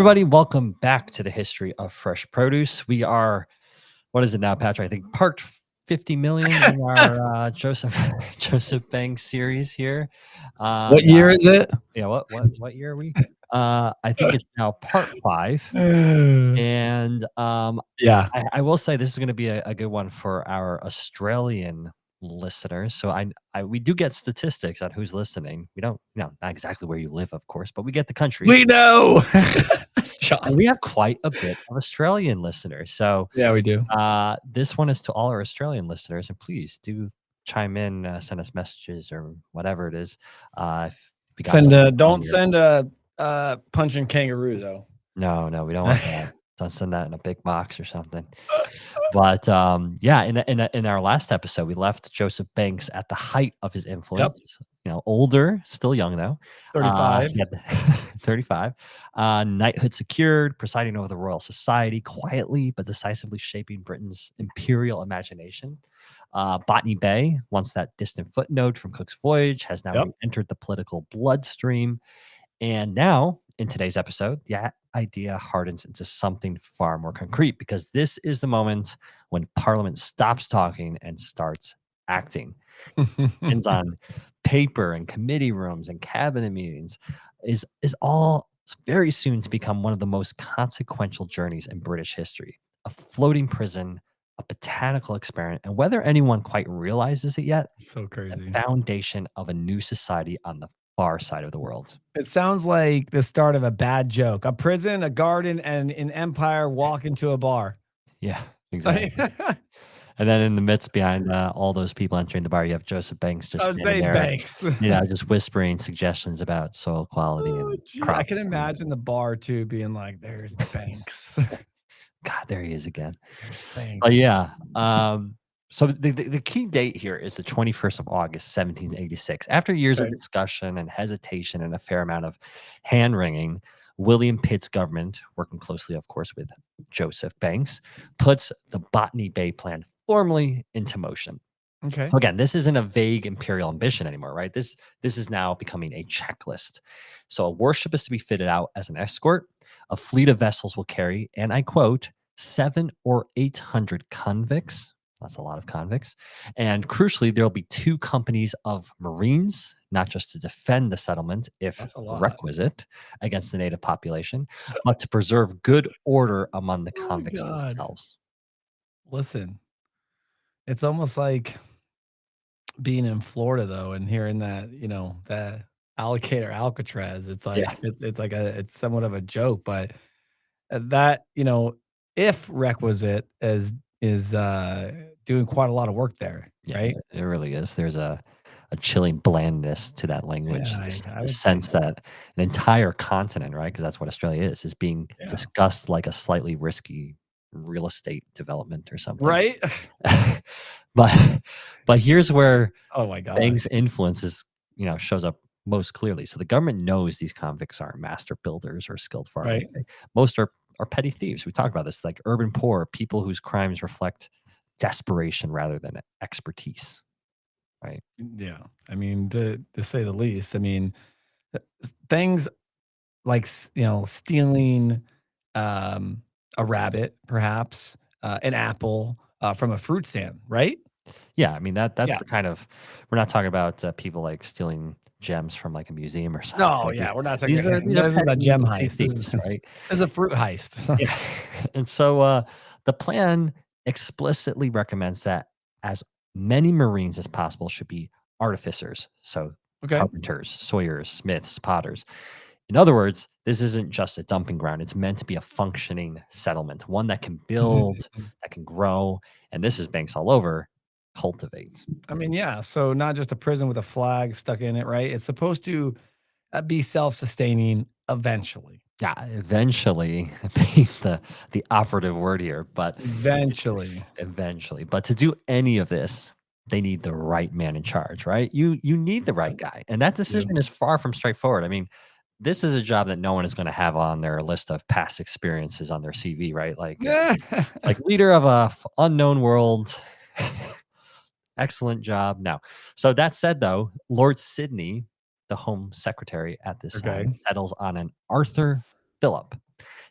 everybody. Welcome back to the history of fresh produce. We are, what is it now, Patrick? I think part 50 million in our Joseph Joseph Banks series here. What year is it? Yeah, what year are we? I think it's now part 5. And Yeah. I will say this is going to be a good one for our Australian listeners. So we do get statistics on who's listening. We don't, not exactly where you live, of course, but we get the country. We know. And we have quite a bit of Australian listeners. So Yeah, we do. this one is to all our Australian listeners, and please do chime in, send us messages or whatever it is. If we got Don't send a punching kangaroo though. No, we don't want that. Don't send that in a big box or something. But yeah, in our last episode, we left Joseph Banks at the height of his influence. You know, older, still young though. 35. 35. Knighthood secured, presiding over the Royal Society, quietly but decisively shaping Britain's imperial imagination. Botany Bay, once that distant footnote from Cook's voyage, has now entered the political bloodstream. And now, in today's episode, that idea hardens into something far more concrete, because this is the moment when Parliament stops talking and starts acting. Depends on paper and committee rooms and cabinet meetings is all very soon to become one of the most consequential journeys in British history. A floating prison, a botanical experiment, and whether anyone quite realizes it yet, So crazy. the foundation of a new society on the far side of the world. It sounds like the start of a bad joke. A prison, a garden, and an empire walk into a bar. Yeah, exactly. And then in the midst, behind all those people entering the bar, you have Joseph Banks just standing there, Banks. just whispering suggestions about soil quality and I can imagine the bar too being like, "There's Banks." God, there he is again. There's Banks. But yeah, so the key date here is the 21st of August, 1786. After years of discussion and hesitation and a fair amount of hand-wringing, William Pitt's government, working closely, of course, with Joseph Banks, puts the Botany Bay plan formally into motion. Okay. So again, this isn't a vague imperial ambition anymore, right? This is now becoming a checklist. So a warship is to be fitted out as an escort. A fleet of vessels will carry, and I quote, 700 or 800 convicts. That's a lot of convicts. And crucially, there'll be 2 companies of Marines, not just to defend the settlement if requisite against the native population, but to preserve good order among the convicts themselves. Listen, it's almost like being in Florida though, and hearing that, that alligator Alcatraz. It's like it's somewhat of a joke, but that, if requisite is doing quite a lot of work there, right? It really is. There's a chilling blandness to that language. I The sense that an entire continent, right? Because that's what Australia is being discussed like a slightly risky real estate development or something. Right. But here's where Banks' influence shows up most clearly. So the government knows these convicts aren't master builders or skilled farmers. Right. Most are petty thieves. We talked about this, like urban poor, people whose crimes reflect desperation rather than expertise. Right. Yeah. I mean, to say the least. I mean, things like, stealing a rabbit, perhaps, an apple from a fruit stand, right? Yeah. I mean, that's the kind of, we're not talking about people like stealing gems from like a museum or something. No, yeah, we're not talking this is a gem heist. This is right. It's a fruit heist. Yeah. And so the plan explicitly recommends that as many Marines as possible should be artificers. So carpenters, sawyers, smiths, potters. In other words, this isn't just a dumping ground. It's meant to be a functioning settlement, one that can build, that can grow. And this is Banks all over. Cultivate. I mean, yeah. So not just a prison with a flag stuck in it, right? It's supposed to be self-sustaining eventually. Yeah, eventually being the operative word here, but eventually. But to do any of this, they need the right man in charge, right? You need the right guy. And that decision is far from straightforward. I mean, this is a job that no one is going to have on their list of past experiences on their CV, right? Like leader of a unknown world. Excellent job. No. So that said, though, Lord Sydney, the Home Secretary at this time, settles on an Arthur Phillip.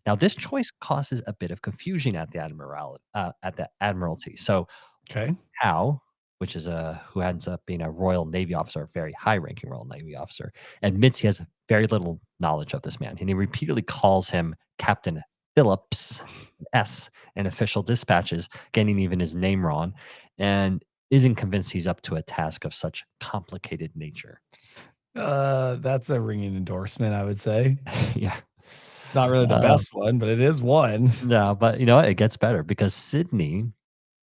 Now, this choice causes a bit of confusion at the admiralty. So Okay. Howe, which is a who ends up being a Royal Navy officer, a very high-ranking Royal Navy officer, admits he has very little knowledge of this man, and he repeatedly calls him Captain Phillips S in official dispatches, getting even his name wrong, and isn't convinced he's up to a task of such complicated nature. That's a ringing endorsement, I would say. Yeah. Not really the Uh, best one, but it is one. no, but you know what? It gets better because Sydney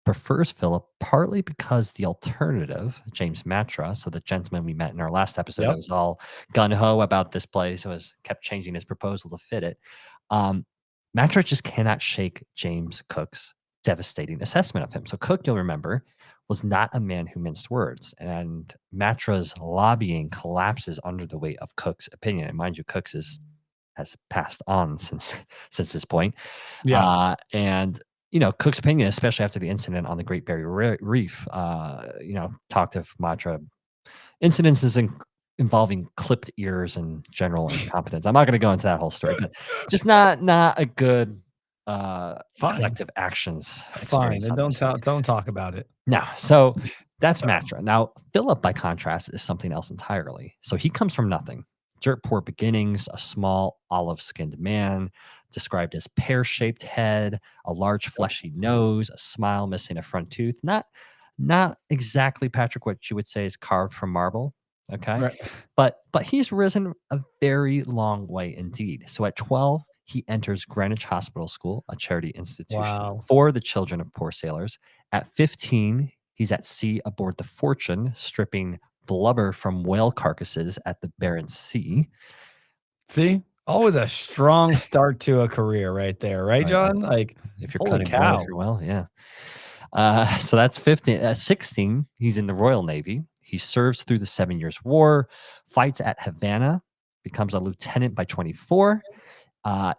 prefers Philip partly because the alternative, James Matra, so the gentleman we met in our last episode that Yep. was all gun ho about this place, was kept changing his proposal to fit it. Um, Matra just cannot shake James Cook's devastating assessment of him. So Cook, you'll remember, was not a man who minced words, and Matra's lobbying collapses under the weight of Cook's opinion. And mind you, Cook's has passed on since this point. Yeah. And you know, Cook's opinion, especially after the incident on the Great Barrier Reef, talked of Matra incidences involving clipped ears and general incompetence. I'm not going to go into that whole story, but just not a good Fine. collective actions Fine, experience and on this. don't talk about it. No, so that's Matra. Now, Philip, by contrast, is something else entirely. So he comes from nothing. Dirt poor beginnings, a small olive skinned man, described as pear shaped head, a large Yep. fleshy nose, a smile missing a front tooth. Not exactly, Patrick, what you would say is carved from marble. Okay. Right. But he's risen a very long way indeed. So at 12, he enters Greenwich Hospital School, a charity institution Wow. for the children of poor sailors. At 15, he's at sea aboard the Fortune, stripping blubber from whale carcasses at the Barents Sea. See? Always a strong start to a career right there, right, Right, John? Like, if you're holy cutting wood, if cow. you're well, yeah. So that's 15. At 16, he's in the Royal Navy. He serves through the 7 Years' War, fights at Havana, becomes a lieutenant by 24.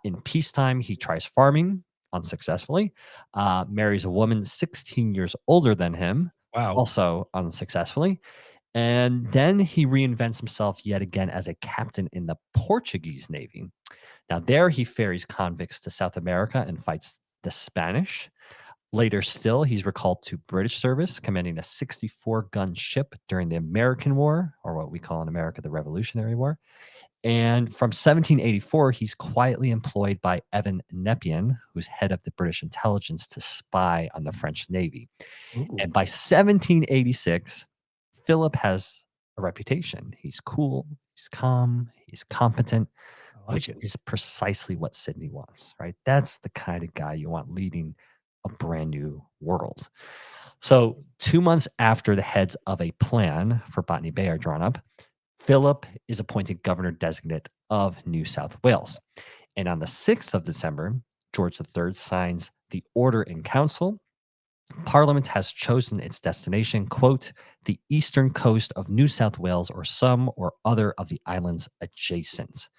In peacetime, he tries farming unsuccessfully, marries a woman 16 years older than him, Wow. also unsuccessfully. And then he reinvents himself yet again as a captain in the Portuguese Navy. Now, there he ferries convicts to South America and fights the Spanish. Later still, he's recalled to British service, commanding a 64-gun ship during the American War, or what we call in America the Revolutionary War. And from 1784, he's quietly employed by Evan Nepean, who's head of the British intelligence, to spy on the French Navy. Ooh, And by 1786, Philip has a reputation. He's cool, he's calm, he's competent, I like which it. is precisely what Sydney wants, right? That's the kind of guy you want leading a brand new world. So, 2 months after the heads of a plan for Botany Bay are drawn up, Philip is appointed governor designate of New South Wales. And on the 6th of December, George III signs the Order in Council. Parliament has chosen its destination, quote, the eastern coast of New South Wales or some or other of the islands adjacent.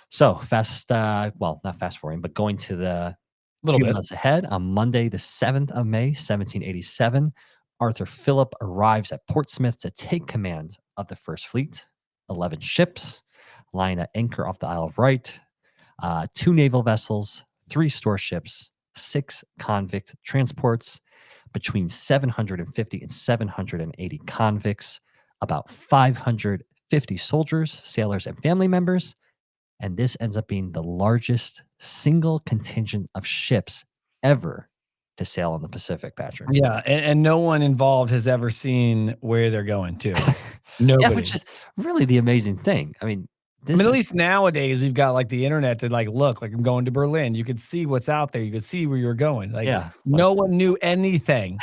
So not fast forwarding, but going to the Little few bit. months ahead, on Monday, the 7th of May, 1787, Arthur Phillip arrives at Portsmouth to take command of the First Fleet, 11 ships, lying at anchor off the Isle of Wight, two naval vessels, three store ships, six convict transports, between 750 and 780 convicts, about 550 soldiers, sailors, and family members. And this ends up being the largest single contingent of ships ever to sail on the Pacific, Patrick. Yeah, and no one involved has ever seen where they're going to. Yeah, which Nobody. is really the amazing thing. I mean, I mean, this at is least nowadays we've got like the internet to like look, like I'm going to Berlin. You could see what's out there. You could see where you're going. Like yeah, but no one knew anything.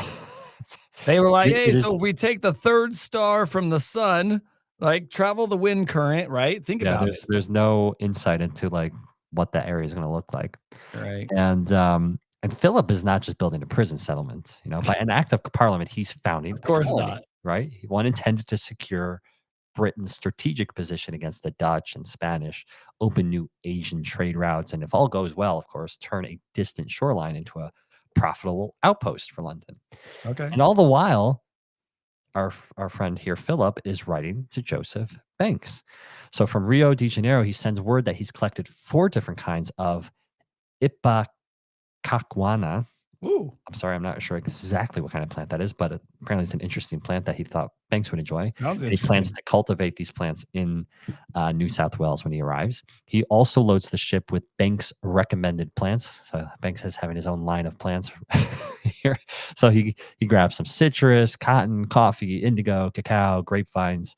They were like, "Hey, it so is if we take the 3rd star from the sun, like travel the wind current, right? Think yeah, about it." there's no insight into like what that area is going to look like. Right. And Philip is not just building a prison settlement, you know, by an act of parliament, he's founding Of a course colony, not. right? One intended to secure Britain's strategic position against the Dutch and Spanish, open new Asian trade routes, and if all goes well, of course, turn a distant shoreline into a profitable outpost for London. Okay. And all the while, our friend here, Philip, is writing to Joseph Banks. So from Rio de Janeiro, he sends word that he's collected four different kinds of Ipecacuanha. Ooh, I'm sorry, I'm not sure exactly what kind of plant that is, but apparently it's an interesting plant that he thought Banks would enjoy. And sounds he plans interesting. to cultivate these plants in New South Wales when he arrives. He also loads the ship with Banks recommended plants. So Banks is having his own line of plants here. So he grabs some citrus, cotton, coffee, indigo, cacao, grapevines.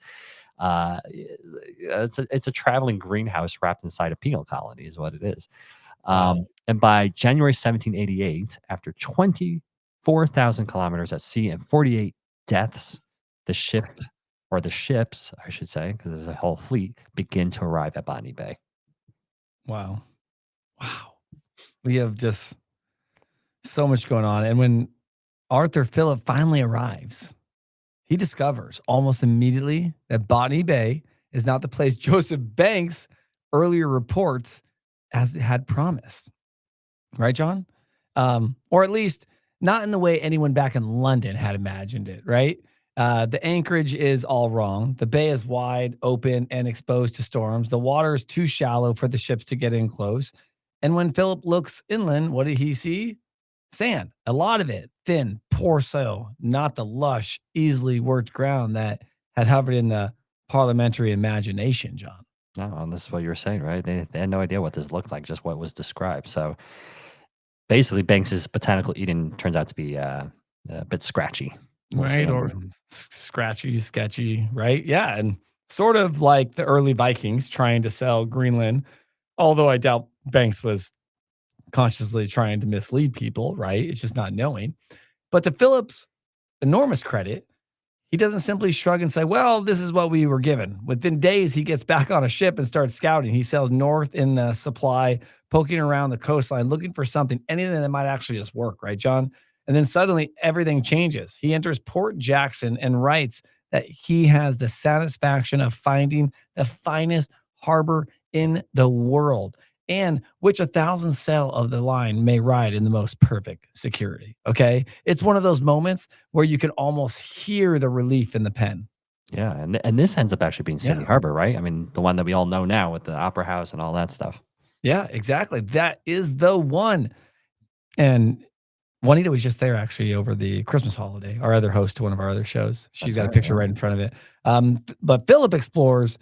It's a traveling greenhouse wrapped inside a penal colony, is what it is. Wow. And by January 1788, after 24,000 kilometers at sea and 48 deaths, the ship, or the ships, I should say, because there's a whole fleet, begin to arrive at Botany Bay. Wow. Wow. We have just so much going on. And when Arthur Phillip finally arrives, he discovers almost immediately that Botany Bay is not the place Joseph Banks earlier reports as it had promised. Right, John? Or at least not in the way anyone back in London had imagined it, right? The anchorage is all wrong. The bay is wide, open, and exposed to storms. The water is too shallow for the ships to get in close. And when Philip looks inland, what did he see? Sand, a lot of it, thin, poor soil, not the lush, easily worked ground that had hovered in the parliamentary imagination, John. No, and this is what you were saying, right? They had no idea what this looked like, just what was described. So basically, Banks's botanical Eden turns out to be a bit scratchy. We'll say. Right, or scratchy, sketchy, right? Yeah, and sort of like the early Vikings trying to sell Greenland, although I doubt Banks was consciously trying to mislead people, right? It's just not knowing. But to Philip's enormous credit, he doesn't simply shrug and say, "Well, this is what we were given." Within days, he gets back on a ship and starts scouting. He sails north in the supply, poking around the coastline, looking for something, anything that might actually just work, right, John? And then suddenly everything changes. He enters Port Jackson and writes that he has the satisfaction of finding the finest harbor in the world and which 1,000 sail of the line may ride in the most perfect security. Okay. It's one of those moments where you can almost hear the relief in the pen. Yeah, and this ends up actually being Sydney Yeah. Harbor, right? I mean, the one that we all know now with the Opera House and all that stuff. Yeah, exactly. That is the one. And Juanita was just there actually over the Christmas holiday, our other host to one of our other shows. She's That's got a right, picture yeah. right in front of it. But Philip explores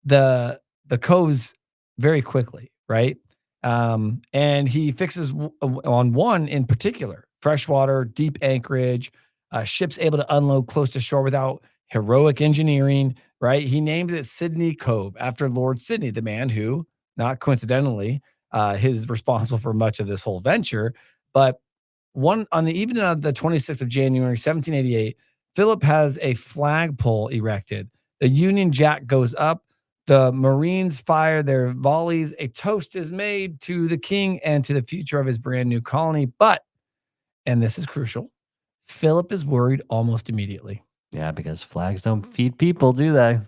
the coves very quickly, right? And he fixes on one in particular: freshwater, deep anchorage, ships able to unload close to shore without heroic engineering. Right? He names it Sydney Cove after Lord Sydney, the man who, not coincidentally, is responsible for much of this whole venture. But one on the evening of the 26th of January, 1788, Philip has a flagpole erected. The Union Jack goes up. The Marines fire their volleys. A toast is made to the king and to the future of his brand new colony. But, and this is crucial, Philip is worried almost immediately. Yeah, because flags don't feed people, do they?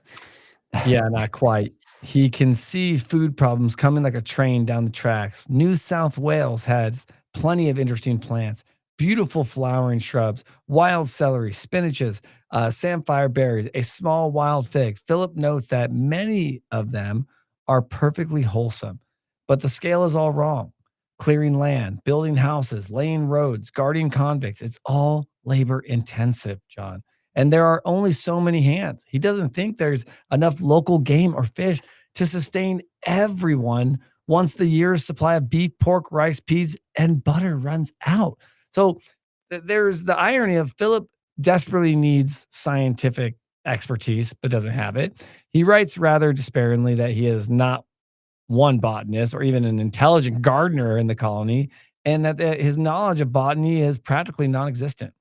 Yeah, not quite. He can see food problems coming like a train down the tracks. New South Wales has plenty of interesting plants, beautiful flowering shrubs, wild celery, spinaches, samphire berries, a small wild fig. Philip notes that many of them are perfectly wholesome, but the scale is all wrong. Clearing land, building houses, laying roads, guarding convicts, it's all labor intensive, John. And there are only so many hands. He doesn't think there's enough local game or fish to sustain everyone once the year's supply of beef, pork, rice, peas, and butter runs out. So there's the irony of Philip desperately needs scientific expertise, but doesn't have it. He writes rather despairingly that he is not one botanist or even an intelligent gardener in the colony, and that his knowledge of botany is practically non existent.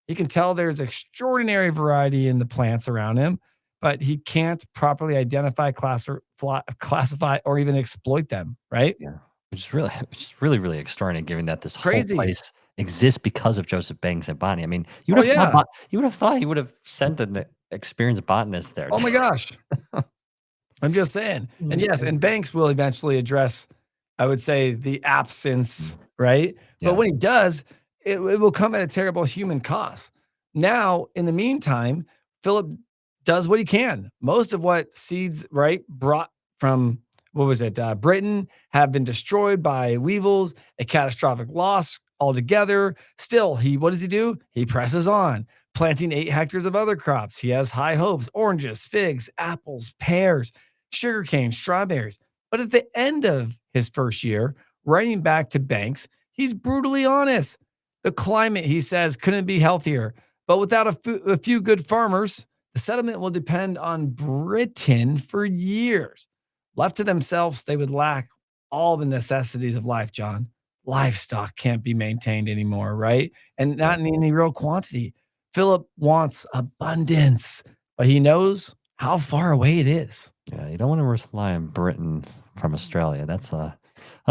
He can tell there's extraordinary variety in the plants around him, but he can't properly identify, classify, or even exploit them, right? Yeah, which is really, really extraordinary given that this whole Crazy. place exists because of Joseph Banks and Bonnie. I mean, Oh, yeah. you would have thought he would have sent an experienced botanist there. Oh, my gosh. I'm just saying. And yes, and Banks will eventually address, I would say, the absence, right? But Yeah, when he does, it will come at a terrible human cost. Now, in the meantime, Philip does what he can. Most of what seeds, right, brought from what was it? Britain have been destroyed by weevils, a catastrophic loss altogether. Still, what does he do? He presses on, planting 8 hectares of other crops. He has high hopes: oranges, figs, apples, pears, sugarcane, strawberries. But at the end of his first year, writing back to Banks, he's brutally honest. The climate, he says, couldn't be healthier. But without a few good farmers, the settlement will depend on Britain for years. Left to themselves, they would lack all the necessities of life, John. Livestock can't be maintained anymore, right? And Yeah. not in any real quantity. Philip wants abundance, but he knows how far away it is. Yeah, you don't want to rely on Britain from Australia. That's a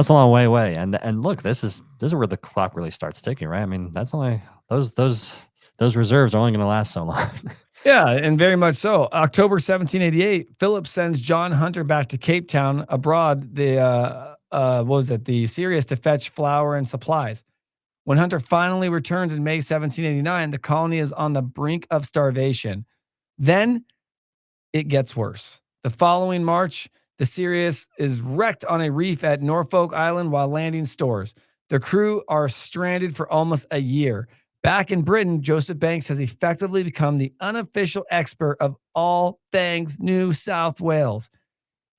long way away. And look, this is where the clock really starts ticking, right? I mean, that's only those reserves are only going to last so long. Yeah, and very much so. October 1788, Philip sends John Hunter back to Cape Town abroad. What was it? The Sirius to fetch flour and supplies. When Hunter finally returns in May 1789, the colony is on the brink of starvation. Then it gets worse. The following March, the Sirius is wrecked on a reef at Norfolk Island while landing stores. The crew are stranded for almost a year. Back in Britain, Joseph Banks has effectively become the unofficial expert of all things New South Wales.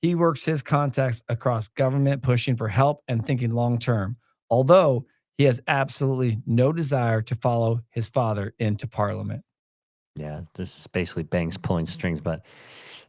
He works his contacts across government, pushing for help and thinking long term, although he has absolutely no desire to follow his father into Parliament. Yeah, this is basically Banks pulling strings, but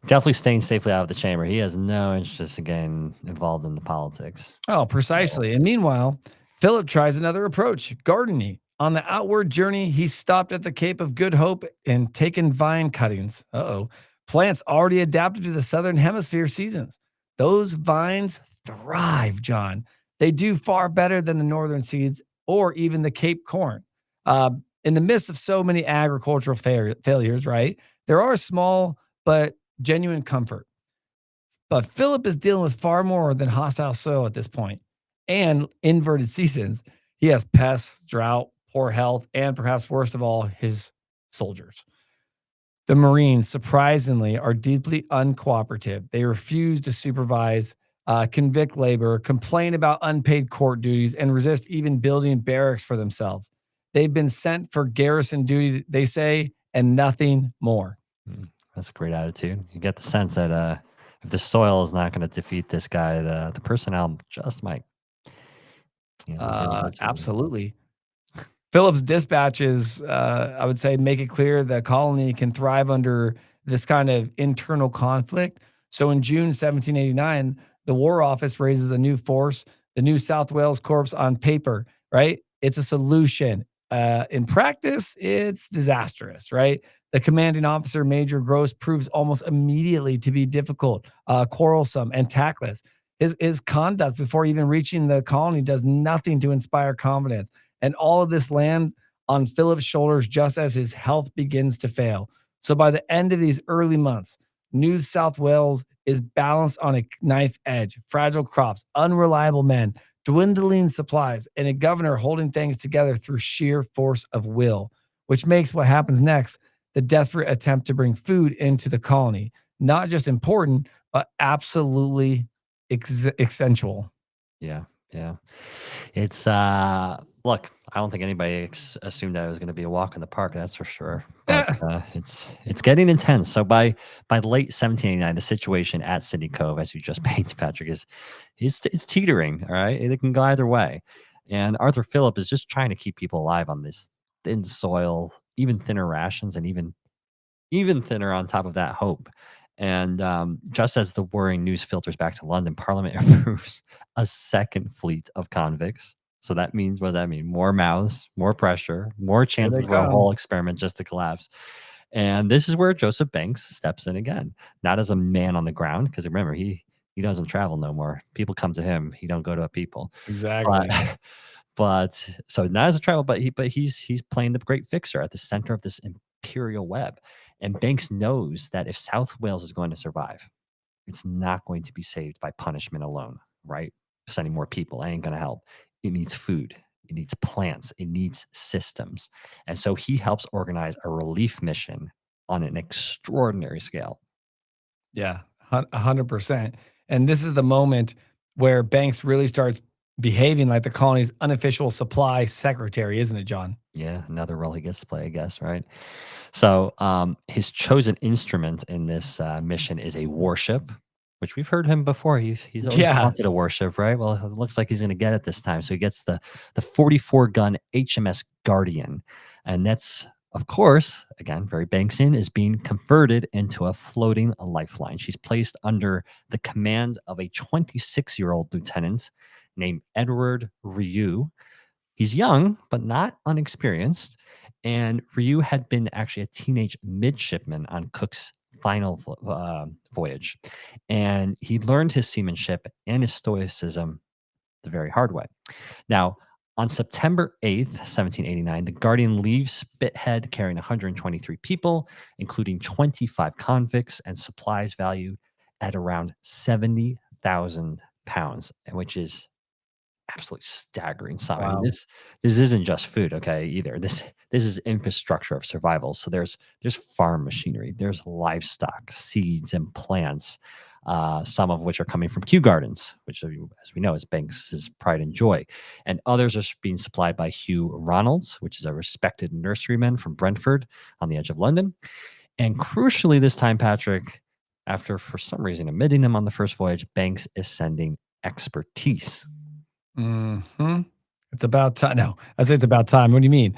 definitely staying safely out of the chamber. He has no interest in getting involved in the politics. Oh, So, precisely. And meanwhile, Philip tries another approach: gardening. On the outward journey, he stopped at the Cape of Good Hope and taken vine cuttings. Uh-oh. Plants already adapted to the southern hemisphere seasons. Those vines thrive, John. They do far better than the northern seeds or even the Cape corn. Uh, in the midst of so many agricultural failures, right? There are small but genuine comfort. But Philip is dealing with far more than hostile soil at this point and inverted seasons. He has pests, drought, poor health, and perhaps worst of all, his soldiers. The Marines, surprisingly, are deeply uncooperative. They refuse to supervise, convict labor, complain about unpaid court duties, and resist even building barracks for themselves. They've been sent for garrison duty, they say, and nothing more. that's a great attitude. You get the sense that if the soil is not going to defeat this guy, the personnel just might, get a little too big of a buzz. Absolutely. Phillips' dispatches, I would say, make it clear the colony can thrive under this kind of internal conflict. So in June 1789, the War Office raises a new force, the New South Wales Corps on paper, right? It's a solution. In practice, it's disastrous, right? The commanding officer, Major Gross, proves almost immediately to be difficult, quarrelsome, and tactless. His conduct before even reaching the colony does nothing to inspire confidence. And all of this lands on Philip's shoulders just as his health begins to fail. So by the end of these early months, New South Wales is balanced on a knife edge: fragile crops, unreliable men, dwindling supplies, and a governor holding things together through sheer force of will, which makes what happens next the desperate attempt to bring food into the colony not just important, but absolutely essential. Yeah, yeah. It's look, I don't think anybody assumed that it was going to be a walk in the park. That's for sure. But it's getting intense. So by late 1789, the situation at Sydney Cove, as you just painted, Patrick, is it's teetering. All right, it can go either way. And Arthur Phillip is just trying to keep people alive on this thin soil, even thinner rations, and even thinner on top of that hope. And just as the worrying news filters back to London, Parliament approves a second fleet of convicts. So that means, what does that mean? More mouths, more pressure, more Here they chances for a come. whole experiment just to collapse. And this is where Joseph Banks steps in again, not as a man on the ground, because remember, he doesn't travel no more. People come to him. He don't go to people. But Exactly. but so not as a travel, but he's playing the great fixer at the center of this imperial web. And Banks knows that if South Wales is going to survive, it's not going to be saved by punishment alone, right? Sending more people ain't going to help. It needs food, it needs plants, it needs systems. And so he helps organize a relief mission on an extraordinary scale. Yeah, 100%. And this is the moment where Banks really starts behaving like the colony's unofficial supply secretary, isn't it, John? Yeah, another role he gets to play, I guess, right? So, his chosen instrument in this mission is a warship, which we've heard him before. He's always Yeah. wanted a warship, right? Well, it looks like he's going to get it this time. So he gets the 44 gun HMS Guardian, and that's of course again very Banksian is being converted into a floating lifeline. She's placed under the command of a 26-year-old lieutenant named Edward Ryu. He's young, but not unexperienced. And Ryu had been actually a teenage midshipman on Cook's final voyage. And he learned his seamanship and his stoicism the very hard way. Now, on September 8th, 1789, the Guardian leaves Spithead carrying 123 people, including 25 convicts and supplies valued at around 70,000 pounds, which is absolutely staggering sum. I mean, Wow. this isn't just food, okay, either. This is infrastructure of survival. So there's farm machinery, there's livestock, seeds, and plants, some of which are coming from Kew Gardens, which, as we know, is Banks's pride and joy, and others are being supplied by Hugh Ronalds, which is a respected nurseryman from Brentford on the edge of London. And crucially, this time, Patrick, after for some reason omitting them on the first voyage, Banks is sending expertise. Mhm. It's about time. No, I say it's about time. What do you mean?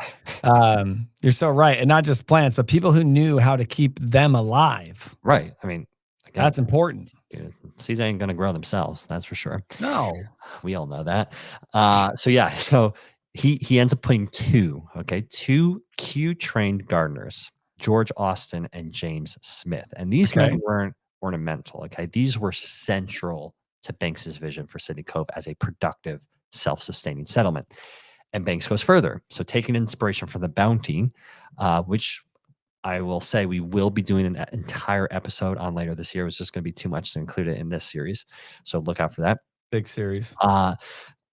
You're so right. And not just plants, but people who knew how to keep them alive. Right. I mean, again, That's important. seeds ain't going to grow themselves. That's for sure. No. We all know that. So yeah, so he ends up putting two Q trained gardeners, George Austin and James Smith, and these men Okay. weren't ornamental. Okay, these were central to Banks's vision for City Cove as a productive, self-sustaining settlement. And Banks goes further. So taking inspiration from the Bounty, which I will say we will be doing an entire episode on later this year. It's just going to be too much to include it in this series. So look out for that. Big series. Uh,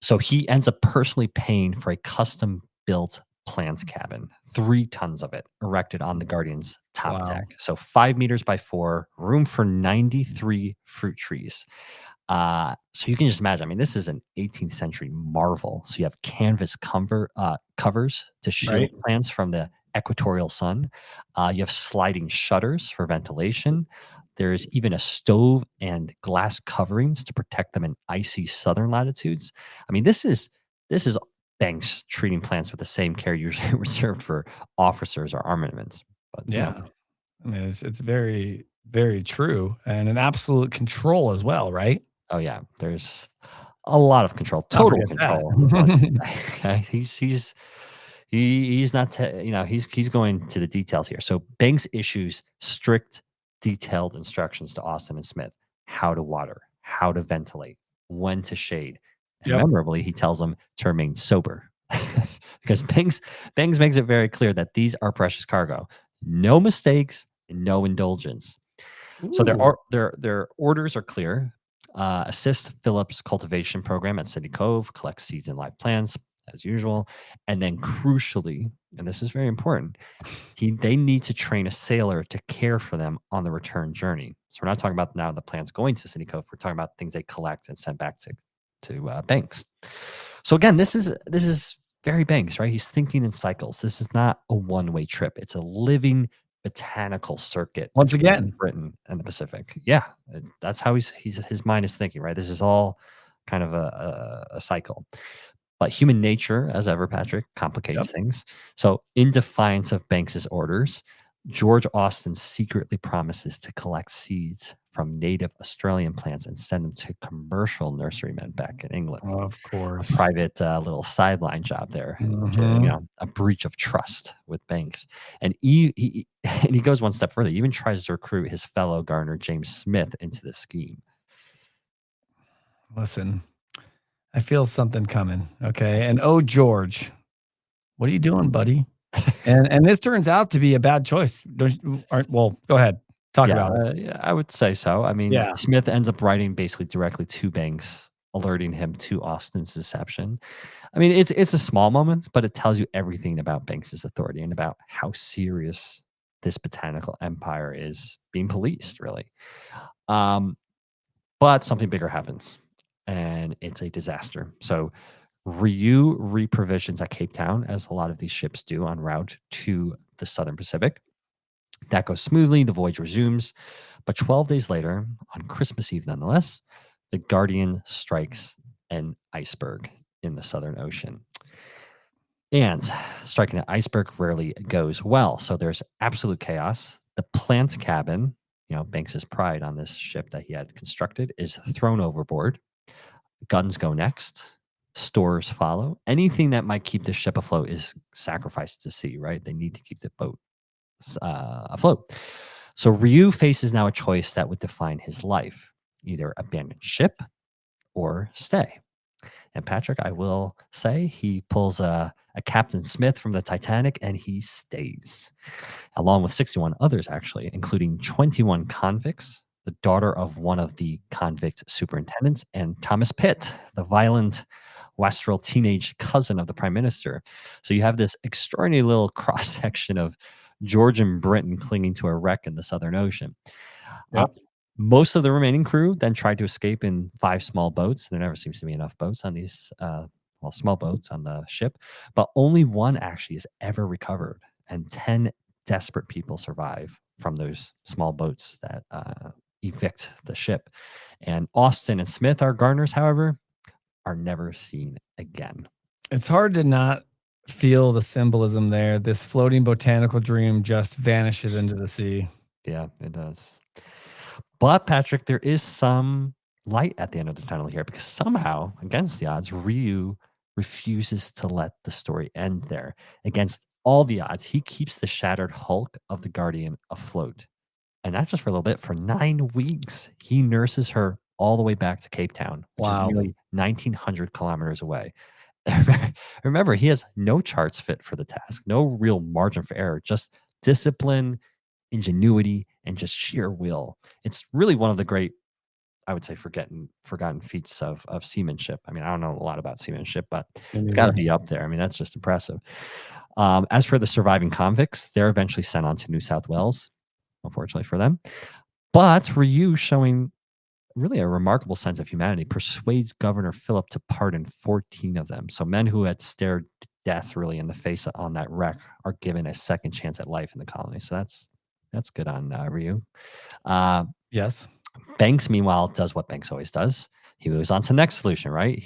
so he ends up personally paying for a custom built plants cabin, 3 tons of it, erected on the Guardian's top Wow. deck. So 5 meters by 4, room for 93 fruit trees. So you can just imagine. I mean, this is an 18th century marvel. So you have canvas covers to shield Right? plants from the equatorial sun. You have sliding shutters for ventilation. There's even a stove and glass coverings to protect them in icy southern latitudes. I mean, this is Banks treating plants with the same care usually reserved for officers or armaments. But Yeah. I mean, it's very, very true. And an absolute control as well, right? oh yeah, there's a lot of control, Don't total forget that. control. I should say. Okay, he's not he's going to the details here. So Banks issues strict, detailed instructions to Austin and Smith: how to water, how to ventilate, when to shade, and Yep. memorably, he tells them to remain sober because Banks makes it very clear that these are precious cargo. No mistakes, no indulgence. So Ooh. their orders are clear. Assist Phillip's cultivation program at City Cove, collect seeds and live plants as usual, and then crucially, and this is very important, they need to train a sailor to care for them on the return journey. So we're not talking about now the plants going to City Cove. We're talking about things they collect and send back to Banks. So again, this is very Banks, right? He's thinking in cycles. This is not a one-way trip. It's a living botanical circuit Once between again. Britain and the Pacific. Yeah, that's how his mind is thinking, right? This is all kind of a cycle. But human nature, as ever, Patrick, Yep. complicates things. So, in defiance of Banks's orders, George Austin secretly promises to collect seeds from native Australian plants and send them to commercial nurserymen back in England. Of A course. private little sideline job there, which Mhm. a breach of trust with Banks. And and he goes one step further. He even tries to recruit his fellow gardener James Smith into the scheme. Listen, I feel something coming, okay? And, oh, George, what are you doing, buddy? And this turns out to be a bad choice. Don't you aren't well, go ahead. Talk Yeah, about it. yeah, I would say so. I mean, Yeah. Smith ends up writing basically directly to Banks, alerting him to Austin's deception. I mean, it's a small moment, but it tells you everything about Banks's authority and about how serious this botanical empire is being policed, really. Um, But something bigger happens, and it's a disaster. So Ryu reprovisions at Cape Town, as a lot of these ships do en route to the Southern Pacific. That goes smoothly. The voyage resumes. But 12 days later, on Christmas Eve nonetheless, the Guardian strikes an iceberg in the Southern Ocean. And striking an iceberg rarely goes well. So there's absolute chaos. The plant cabin, Banks's pride on this ship that he had constructed, is thrown overboard. Guns go next. Stores follow. Anything that might keep the ship afloat is sacrificed to sea, right? They need to keep the boat afloat. So Ryu faces now a choice that would define his life: either abandon ship or stay. And Patrick, I will say, he pulls a Captain Smith from the Titanic and he stays, along with 61 others, actually, including 21 convicts, the daughter of one of the convict superintendents, and Thomas Pitt, the violent wastrel teenage cousin of the prime minister. So you have this extraordinary little cross section of Georgian Britain clinging to a wreck in the Southern Ocean. Uh, Yep. Most of the remaining crew then tried to escape in 5 small boats. There never seems to be enough boats on these, small boats on the ship, but only one actually is ever recovered, and 10 desperate people survive from those small boats that evict the ship. And Austin and Smith, our gardeners, however, are never seen again. It's hard to not feel the symbolism there. This floating botanical dream just vanishes into the sea. Yeah, it does. But Patrick, there is some light at the end of the tunnel here, because somehow, against the odds, Ryu refuses to let the story end there. Against all the odds, he keeps the shattered hulk of the Guardian afloat. And not just for a little bit, for 9 weeks. He nurses her all the way back to Cape Town, which is Wow. nearly 1,900 kilometers away. Remember, he has no charts fit for the task, no real margin for error, just discipline, ingenuity, and just sheer will. It's really one of the great, I would say, forgotten feats of seamanship. I mean, I don't know a lot about seamanship, but Me it's got to neither. be up there. I mean, that's just impressive. As for the surviving convicts, they're eventually sent on to New South Wales, unfortunately for them. But Ryu, showing really a remarkable sense of humanity, persuades Governor Phillip to pardon 14 of them. So men who had stared death really in the face on that wreck are given a second chance at life in the colony. So that's good on Ryu. Uh, Yes. Banks, meanwhile, does what Banks always does. He moves on to the next solution, right?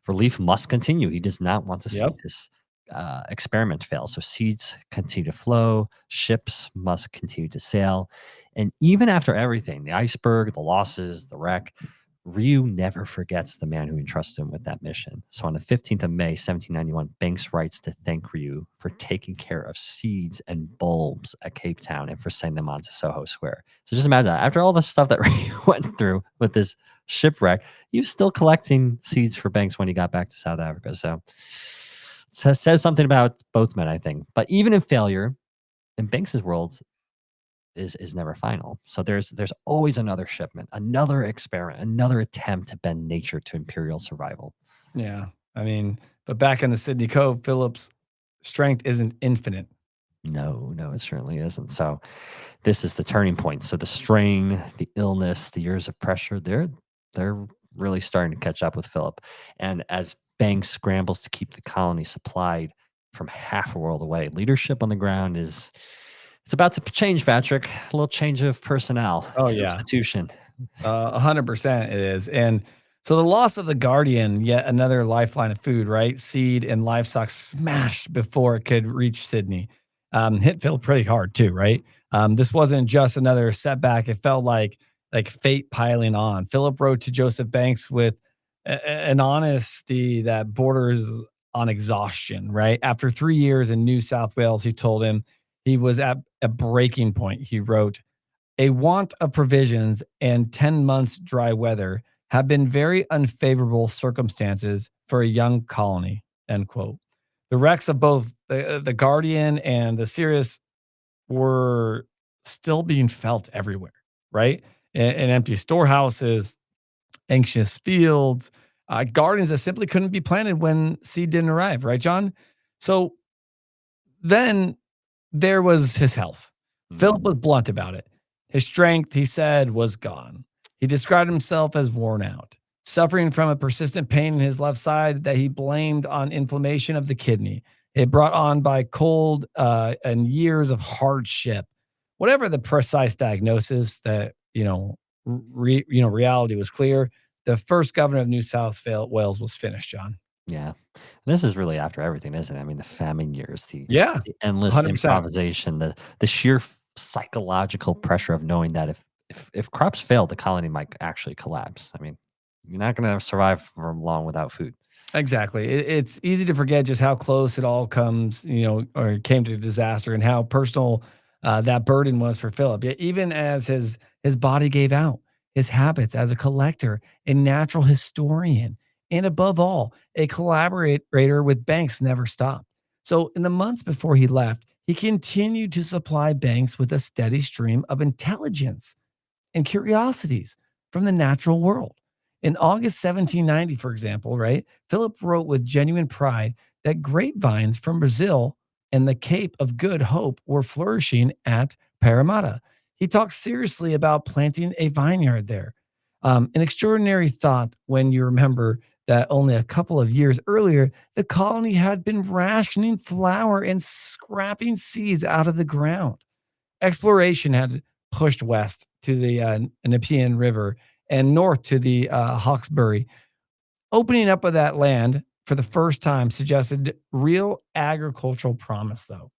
Relief must continue. He does not want to see Yep. this experiment fail. So seeds continue to flow, ships must continue to sail. And even after everything, the iceberg, the losses, the wreck, Ryu never forgets the man who entrusted him with that mission. So on the 15th of May, 1791, Banks writes to thank Ryu for taking care of seeds and bulbs at Cape Town and for sending them on to Soho Square. So just imagine that. After all the stuff that Ryu went through with this shipwreck, he was still collecting seeds for Banks when he got back to South Africa. So it says something about both men, I think. But even in failure, in Banks's world, is never final. So there's always another shipment, another experiment, another attempt to bend nature to imperial survival. Yeah. I mean, but back in the Sydney Cove, Philip's strength isn't infinite. No, no, it certainly isn't. So this is the turning point. So the strain, the illness, the years of pressure, they're really starting to catch up with Philip. And as Banks scrambles to keep the colony supplied from half a world away, leadership on the ground is it's about to change, Patrick. A little change of personnel, Oh, yeah. substitution. 100% it is. And so the loss of the Guardian, yet another lifeline of food, right? Seed and livestock smashed before it could reach Sydney. Hit Phil pretty hard too, right? This wasn't just another setback. It felt like fate piling on. Philip wrote to Joseph Banks with an honesty that borders on exhaustion, right? After 3 years in New South Wales, he told him he was at a breaking point. He wrote, a want of provisions and 10 months dry weather have been very unfavorable circumstances for a young colony, end quote. The wrecks of both the Guardian and the Sirius were still being felt everywhere, right? In empty storehouses, anxious fields, gardens that simply couldn't be planted when seed didn't arrive, right, John? So then there was his health. Philip Mhm. was blunt about it. His strength, he said, was gone. He described himself as worn out, suffering from a persistent pain in his left side that he blamed on inflammation of the kidney. It brought on by cold and years of hardship. Whatever the precise diagnosis, that reality was clear. The first governor of New South Wales was finished, John. Yeah. This is really after everything, isn't it? I mean, the famine years, Yeah, the endless 100%. improvisation, the sheer psychological pressure of knowing that if crops fail, the colony might actually collapse. I mean, you're not going to survive for long without food. Exactly. It's easy to forget just how close it all comes, or came to disaster, and how personal that burden was for Philip. Yet even as his body gave out, his habits as a collector, a natural historian, and above all, a collaborator with Banks never stopped. So in the months before he left, he continued to supply Banks with a steady stream of intelligence and curiosities from the natural world. In August 1790, for example, right, Philip wrote with genuine pride that grapevines from Brazil and the Cape of Good Hope were flourishing at Parramatta. He talked seriously about planting a vineyard there. An extraordinary thought when you remember that only a couple of years earlier, the colony had been rationing flour and scrapping seeds out of the ground. Exploration had pushed west to the Nepean River and north to the Hawkesbury. Opening up of that land for the first time suggested real agricultural promise, though.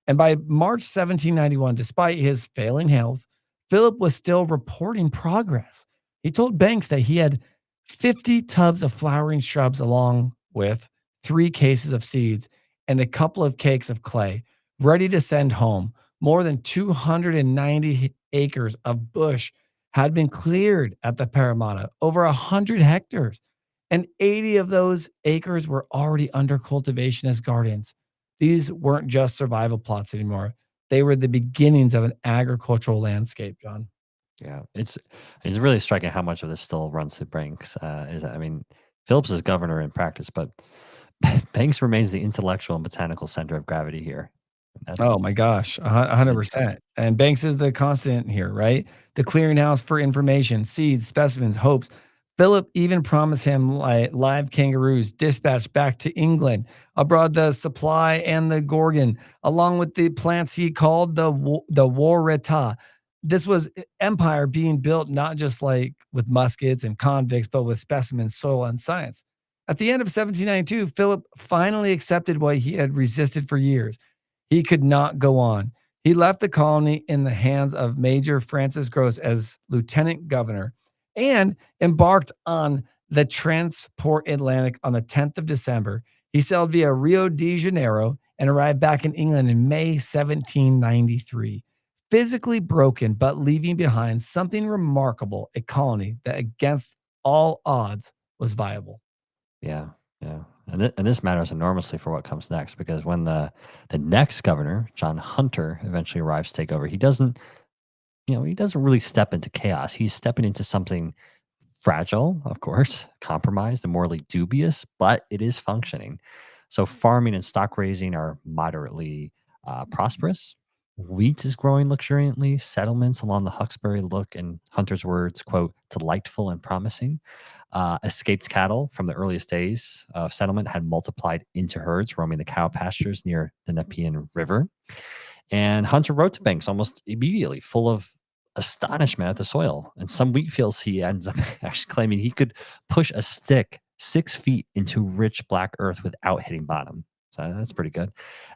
And by March 1791, despite his failing health, Philip was still reporting progress. He told Banks that he had 50 tubs of flowering shrubs, along with 3 cases of seeds and a couple of cakes of clay, ready to send home. More than 290 acres of bush had been cleared at the Parramatta, over 100 hectares, and 80 of those acres were already under cultivation as gardens. These weren't just survival plots anymore. They were the beginnings of an agricultural landscape, John. Yeah, it's really striking how much of this still runs through Banks. I mean, Phillips is governor in practice, but Banks remains the intellectual and botanical center of gravity here. Oh That's my gosh, 100%. incredible. And Banks is the constant here, right? The clearinghouse for information, seeds, specimens, hopes. Philip even promised him live kangaroos dispatched back to England. Abroad, the supply and the gorgon, along with the plants he called the warreta. This was empire being built not just like with muskets and convicts, but with specimens, soil, and science. At the end of 1792, Philip finally accepted what he had resisted for years. He could not go on. He left the colony in the hands of Major Francis Gross as lieutenant governor and embarked on the Transport Atlantic on the 10th of December. He sailed via Rio de Janeiro and arrived back in England in May 1793. Physically broken, but leaving behind something remarkable, a colony that, against all odds, was viable. Yeah, yeah, and this matters enormously for what comes next because when the next governor, John Hunter, eventually arrives to take over, he doesn't really step into chaos. He's stepping into something fragile, of course, compromised and morally dubious, but it is functioning. So farming and stock raising are moderately prosperous. Wheat is growing luxuriantly. Settlements along the Hawkesbury look, in Hunter's words, quote, delightful and promising. Escaped cattle from the earliest days of settlement had multiplied into herds roaming the cow pastures near the Nepean River. And Hunter wrote to Banks almost immediately, full of astonishment at the soil. And some wheat fields, he ends up actually claiming he could push a stick 6 feet into rich black earth without hitting bottom. So that's pretty good,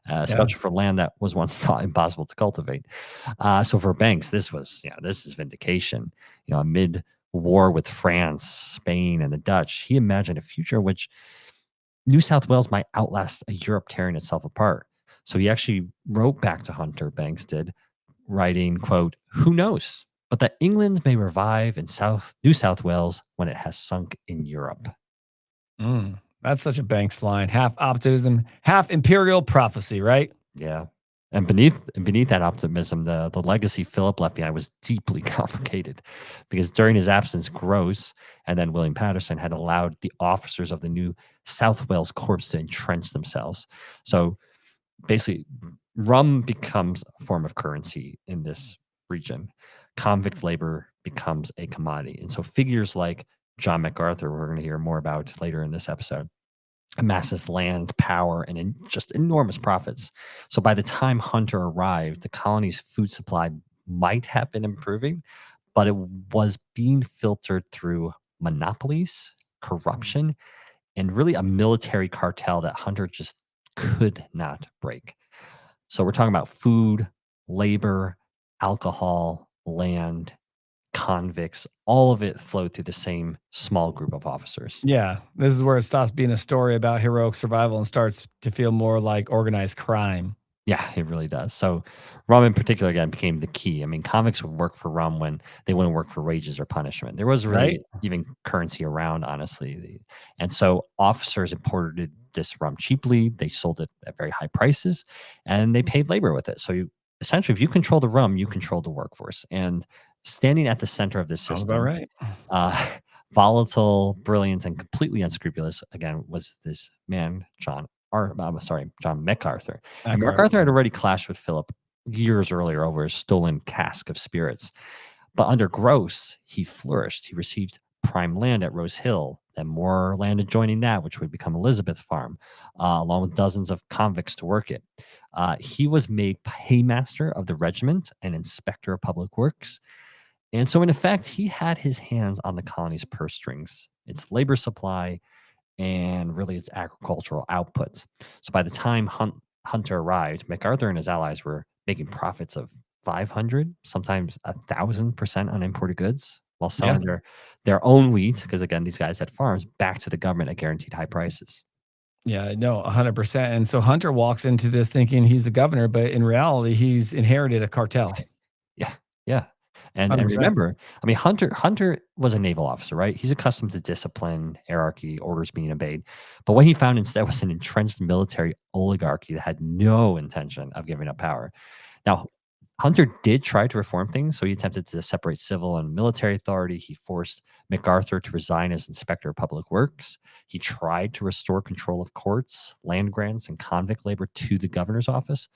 Yeah. especially for land that was once thought impossible to cultivate. So for Banks, this is vindication. Amid war with France, Spain, and the Dutch, he imagined a future in which New South Wales might outlast a Europe tearing itself apart. So he actually wrote back to Hunter, Banks did, writing, quote, "Who knows, but that England may revive in New South Wales when it has sunk in Europe." That's such a Banks line. Half optimism, half imperial prophecy, right? Yeah. And beneath that optimism, the legacy Philip left behind was deeply complicated because during his absence, Gross and then William Patterson had allowed the officers of the new South Wales Corps to entrench themselves. So basically, rum becomes a form of currency in this region. Convict labor becomes a commodity. And so figures like John MacArthur, we're going to hear more about later in this episode, amasses land, power, and just enormous profits. So by the time Hunter arrived, the colony's food supply might have been improving, but it was being filtered through monopolies, corruption, and really a military cartel that Hunter just could not break. So we're talking about food, labor, alcohol, land, convicts, all of it flowed through the same small group of officers. Yeah, this is where it stops being a story about heroic survival and starts to feel more like organized crime, Yeah, it really does. So rum in particular, again, became the key. I mean, convicts would work for rum when they wouldn't work for wages or punishment. There was right? really even currency around, honestly. And so officers imported this rum cheaply. They sold it at very high prices and they paid labor with it. So you essentially, if you control the rum, you control the workforce. And standing at the center of this Sounds about system, right. uh, volatile, brilliant, and completely unscrupulous, again, was this man, I'm sorry, John MacArthur. And MacArthur. MacArthur had already clashed with Phillip years earlier over his stolen cask of spirits. But under Gross, he flourished. He received prime land at Rose Hill, then more land adjoining that, which would become Elizabeth Farm, along with dozens of convicts to work it. He was made paymaster of the regiment and inspector of public works. And so, in effect, he had his hands on the colony's purse strings, its labor supply, and really its agricultural output. So by the time Hunter arrived, MacArthur and his allies were making profits of 500, sometimes 1,000% on imported goods, while Yeah. selling their own wheat, because again, these guys had farms, back to the government at guaranteed high prices. Yeah, no, 100%. And so Hunter walks into this thinking he's the governor, but in reality, he's inherited a cartel. Yeah, yeah. And 100%. remember, I mean, Hunter was a naval officer, right? He's accustomed to discipline, hierarchy, orders being obeyed. But what he found instead was an entrenched military oligarchy that had no intention of giving up power. Now, Hunter did try to reform things, so he attempted to separate civil and military authority. He forced MacArthur to resign as inspector of public works. He tried to restore control of courts, land grants, and convict labor to the governor's office.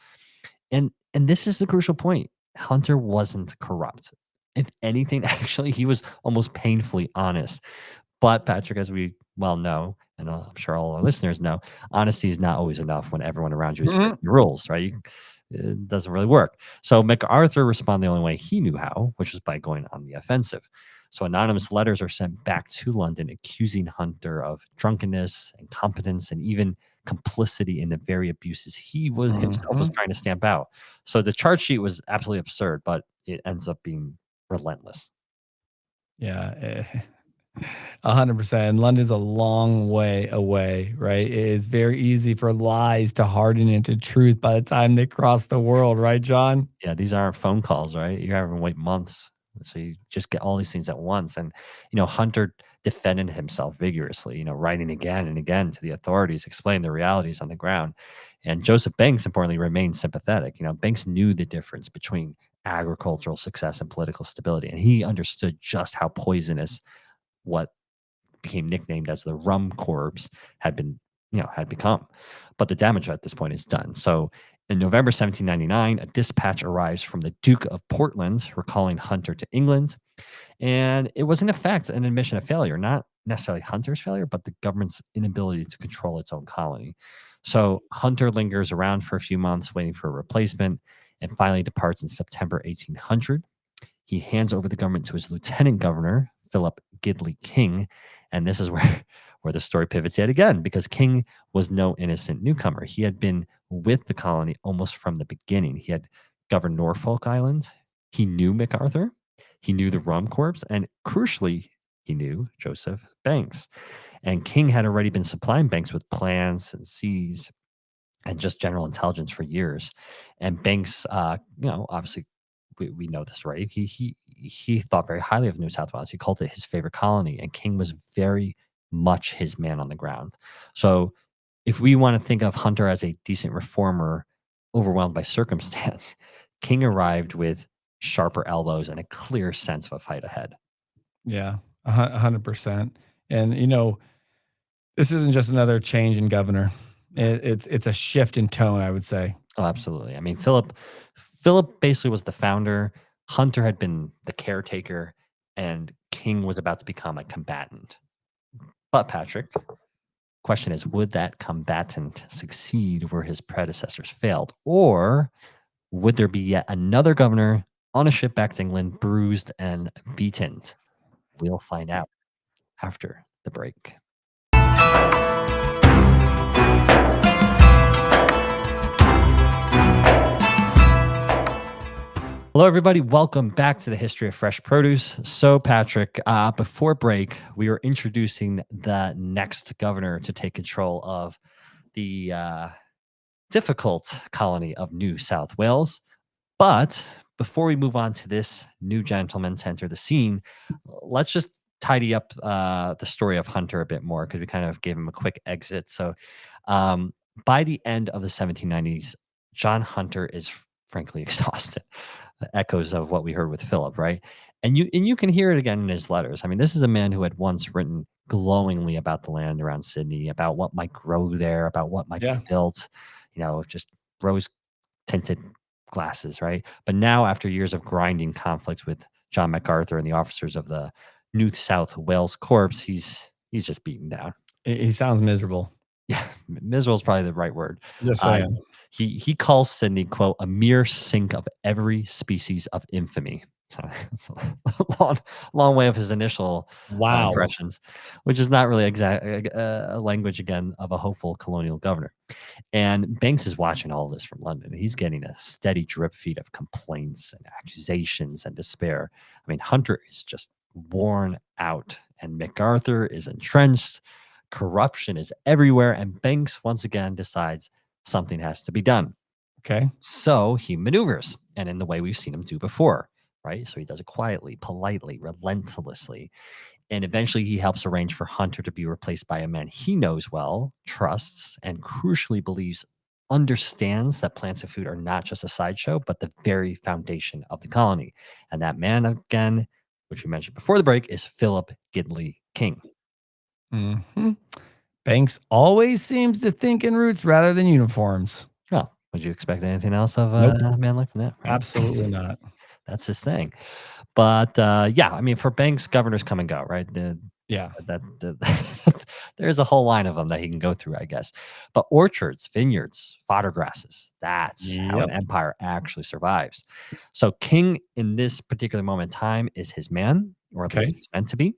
And this is the crucial point. Hunter wasn't corrupt. If anything, actually, he was almost painfully honest. But Patrick, as we well know, and I'm sure all our listeners know, honesty is not always enough when everyone around you is Mhm. breaking the rules, right? It doesn't really work. So MacArthur responded the only way he knew how, which was by going on the offensive. So anonymous letters are sent back to London accusing Hunter of drunkenness, incompetence, and even complicity in the very abuses he was himself was Mhm. trying to stamp out. So the charge sheet was absolutely absurd, but it ends up being relentless. Yeah, 100%. London's a long way away, right? It is very easy for lies to harden into truth by the time they cross the world, right, John? Yeah, these aren't phone calls, right? You're having to wait months. So you just get all these things at once. And, Hunter defended himself vigorously, writing again and again to the authorities, explaining the realities on the ground. And Joseph Banks, importantly, remained sympathetic. Banks knew the difference between agricultural success and political stability. And he understood just how poisonous what became nicknamed as the Rum Corps had become. But the damage at this point is done. So in November 1799, a dispatch arrives from the Duke of Portland recalling Hunter to England. And it was, in effect, an admission of failure, not necessarily Hunter's failure, but the government's inability to control its own colony. So Hunter lingers around for a few months, waiting for a replacement, and finally departs in September 1800. He hands over the government to his lieutenant governor, Philip Gidley King. And this is where, where the story pivots yet again, because King was no innocent newcomer. He had been with the colony almost from the beginning. He had governed Norfolk Island. He knew MacArthur. He knew the Rum Corps. And crucially, he knew Joseph Banks. And King had already been supplying Banks with plans and seas and just general intelligence for years. And Banks, obviously we know this, right? He thought very highly of New South Wales. He called it his favorite colony, and King was very much his man on the ground. So if we want to think of Hunter as a decent reformer, overwhelmed by circumstance, King arrived with sharper elbows and a clear sense of a fight ahead. Yeah, 100%. And, this isn't just another change in governor. It's a shift in tone, I would say. Oh, absolutely. I mean, Philip basically was the founder. Hunter had been the caretaker. and King was about to become a combatant. But Patrick, question is, would that combatant succeed where his predecessors failed? Or would there be yet another governor on a ship back to England, bruised and beaten? We'll find out after the break. Hello, everybody. Welcome back to the History of Fresh Produce. So, Patrick, before break, we were introducing the next governor to take control of the difficult colony of New South Wales. But before we move on to this new gentleman to enter the scene, let's just tidy up the story of Hunter a bit more because we kind of gave him a quick exit. So, um, by the end of the 1790s, John Hunter is frankly exhausted. The echoes of what we heard with Phillip, right? And you can hear it again in his letters. I mean, this is a man who had once written glowingly about the land around Sydney, about what might grow there, about what might be Yeah. built. Just rose tinted glasses, right? But now, after years of grinding conflicts with John MacArthur and the officers of the New South Wales Corps, he's just beaten down. He sounds miserable. Yeah, miserable is probably the right word. Just Uh, saying. he calls Sydney, quote, "a mere sink of every species of infamy." So it's a long way of his initial Wow. impressions, which is not really exact a language again of a hopeful colonial governor. And Banks is watching all this from London. He's getting a steady drip feed of complaints and accusations and despair. I mean, Hunter is just worn out, and MacArthur is entrenched. Corruption is everywhere, and Banks once again decides something has to be done. Okay. So he maneuvers, and in the way we've seen him do before, right? So he does it quietly, politely, relentlessly. And eventually he helps arrange for Hunter to be replaced by a man he knows well, trusts, and crucially believes understands that plants and food are not just a sideshow, but the very foundation of the colony. And that man, again, which we mentioned before the break, is Philip Gidley King. Mhm. Banks always seems to think in roots rather than uniforms. Well, would you expect anything else of Nope. a man like that, right? Absolutely not. That's his thing. But yeah, I mean, for Banks, governors come and go, right? Yeah. There's a whole line of them that he can go through, I guess. But orchards, vineyards, fodder grasses, that's how an Yep. empire actually survives. So King in this particular moment in time is his man, or at least Okay. he's meant to be.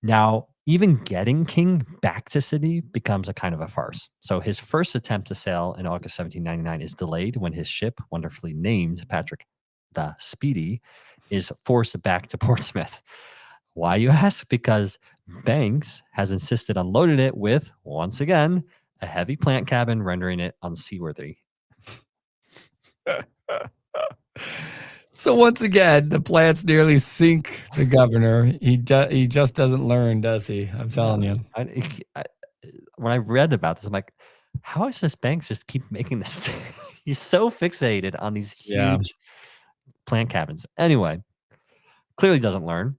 Now, even getting King back to Sydney becomes a kind of a farce. So his first attempt to sail in August 1799 is delayed when his ship, wonderfully named Patrick the Speedy, is forced back to Portsmouth. Why, you ask? Because Banks has insisted on loading it with, once again, a heavy plant cabin, rendering it unseaworthy. So once again, the plants nearly sink the governor. He just doesn't learn, does he? I'm No, telling you. I when I read about this, I'm like, how is this Banks just keep making this? He's so fixated on these Yeah. huge plant cabins. Anyway, clearly doesn't learn.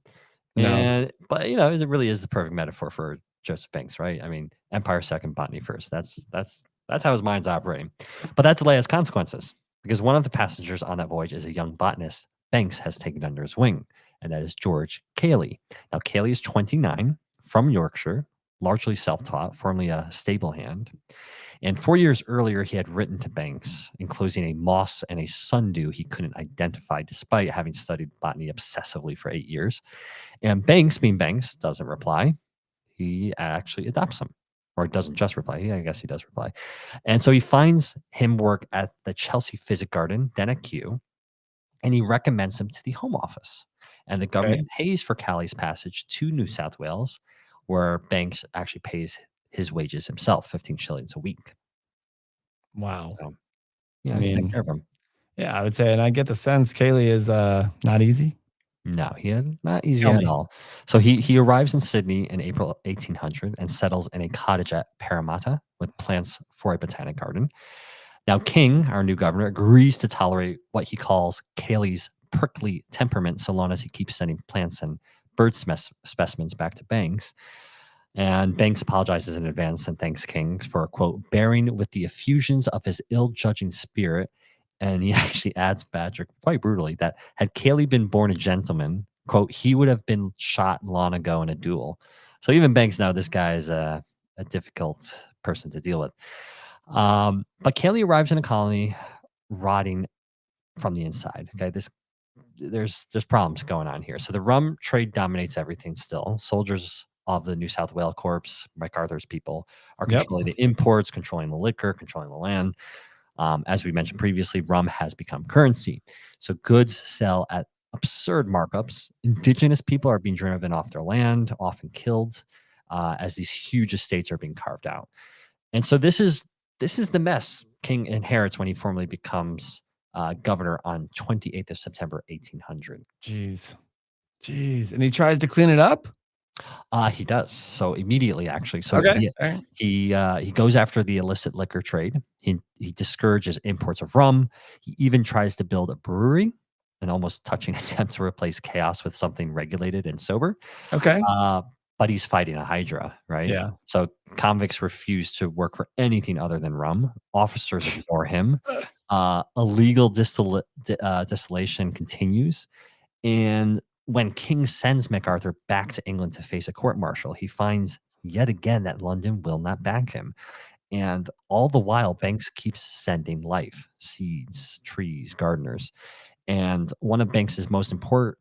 No. But it really is the perfect metaphor for Joseph Banks, right? I mean, empire second, botany first. That's how his mind's operating. But that delay has consequences because one of the passengers on that voyage is a young botanist Banks has taken under his wing, and that is George Cayley. Now, Cayley is 29, from Yorkshire, largely self-taught, formerly a stable hand. And 4 years earlier, he had written to Banks, enclosing a moss and a sundew he couldn't identify, despite having studied botany obsessively for 8 years. And Banks, being Banks, doesn't reply. He actually adopts him, or doesn't just reply. I guess he does reply. And so he finds him work at the Chelsea Physic Garden, then at Kew, and he recommends him to the Home Office. And the government Okay. pays for Callie's passage to New South Wales, where Banks actually pays his wages himself, 15 shillings a week. Wow. So, I he's taking mean, care of him. yeah, I would say, and I get the sense Kaylee is not easy. No, he is not easy Tell at me. all. So he arrives in Sydney in April 1800 and settles in a cottage at Parramatta with plans for a botanic garden. Now, King, our new governor, agrees to tolerate what he calls Cayley's prickly temperament so long as he keeps sending plants and bird specimens back to Banks. And Banks apologizes in advance and thanks King for, quote, bearing with the effusions of his ill judging spirit. And he actually adds, Patrick, quite brutally, that had Cayley been born a gentleman, quote, he would have been shot long ago in a duel. So even Banks now, this guy is a difficult person to deal with. But Cayley arrives in a colony rotting from the inside. Okay, there's problems going on here. So the rum trade dominates everything still. Soldiers of the New South Wales Corps, MacArthur's people, are Yep. controlling the imports, controlling the liquor, controlling the land. As we mentioned previously, rum has become currency. So goods sell at absurd markups. Indigenous people are being driven off their land, often killed, as these huge estates are being carved out. And so this is the mess King inherits when he formally becomes governor on 28th of September, 1800. Jeez. Jeez. And he tries to clean it up? He does. So immediately, actually. So Okay. he All right. he goes after the illicit liquor trade. He discourages imports of rum. He even tries to build a brewery, an almost touching attempt to replace chaos with something regulated and sober. Okay. Uh, but he's fighting a hydra, right? Yeah. So convicts refuse to work for anything other than rum. Officers ignore him. Illegal distillation continues. And when King sends MacArthur back to England to face a court martial, he finds yet again that London will not back him. And all the while, Banks keeps sending life, seeds, trees, gardeners. And one of Banks's most important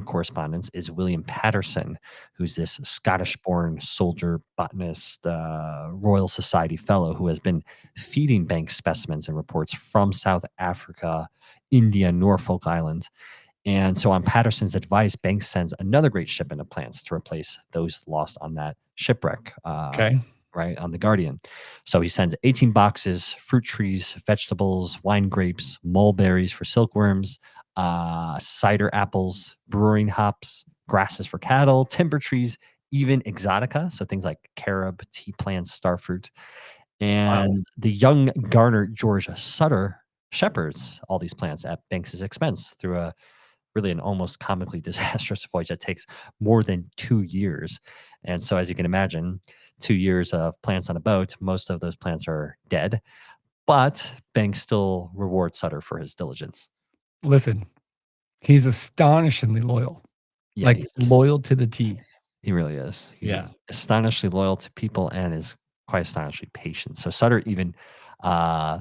correspondents is William Patterson, who's this Scottish-born soldier, botanist, Royal Society fellow who has been feeding Banks specimens and reports from South Africa, India, Norfolk Island. And so, on Patterson's advice, Banks sends another great shipment of plants to replace those lost on that shipwreck, Okay. right, on the Guardian. So, he sends 18 boxes, fruit trees, vegetables, wine grapes, mulberries for silkworms, cider apples, brewing hops, grasses for cattle, timber trees, even exotica. So, things like carob, tea plants, starfruit. Wow. And the young gardener, George Sutter, shepherds all these plants at Banks's expense through a really an almost comically disastrous voyage that takes more than 2 years. And so, as you can imagine, 2 years of plants on a boat, most of those plants are dead, but Banks still rewards Sutter for his diligence. Listen, he's astonishingly loyal, Yeah, like he is. loyal to the T. He really is. He's Yeah. astonishingly loyal to people and is quite astonishingly patient. So Sutter even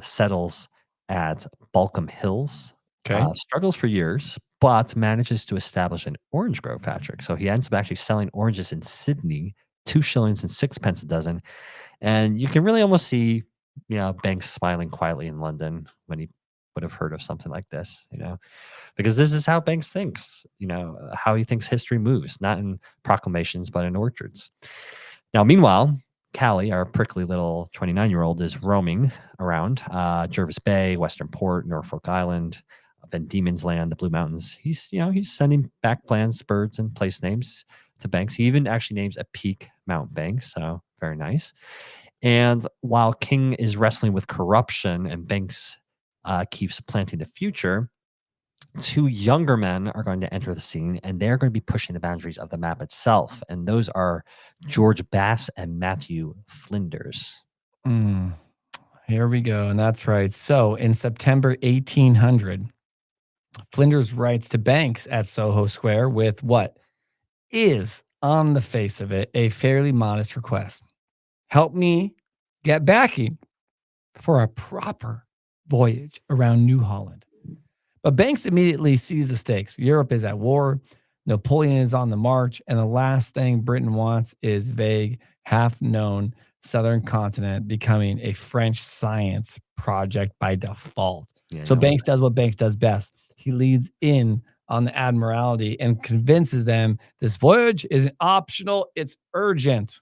settles at Balcombe Hills, Okay. struggles for years, but manages to establish an orange grove, Patrick. So he ends up actually selling oranges in Sydney, 2 shillings and sixpence a dozen. And you can really almost see, Banks smiling quietly in London when he would have heard of something like this, because this is how Banks thinks, how he thinks history moves, not in proclamations, but in orchards. Now, meanwhile, Callie, our prickly little 29-year-old, is roaming around Jervis Bay, Western Port, Norfolk Island, Van Diemen's Land, the Blue Mountains. He's sending back plans, birds, and place names to Banks. He even actually names a peak Mount Banks, so very nice. And while King is wrestling with corruption and Banks keeps planting the future, two younger men are going to enter the scene and they're going to be pushing the boundaries of the map itself. And those are George Bass and Matthew Flinders. Mm, here we go. And that's right. So in September 1800, Flinders writes to Banks at Soho Square with what is, on the face of it, a fairly modest request. Help me get backing for a proper voyage around New Holland. But Banks immediately sees the stakes. Europe is at war, Napoleon is on the march, and the last thing Britain wants is vague, half known southern continent becoming a French science project by default. Yeah, So no, Banks does what Banks does best. He leads in on the Admiralty and convinces them this voyage isn't optional, it's urgent.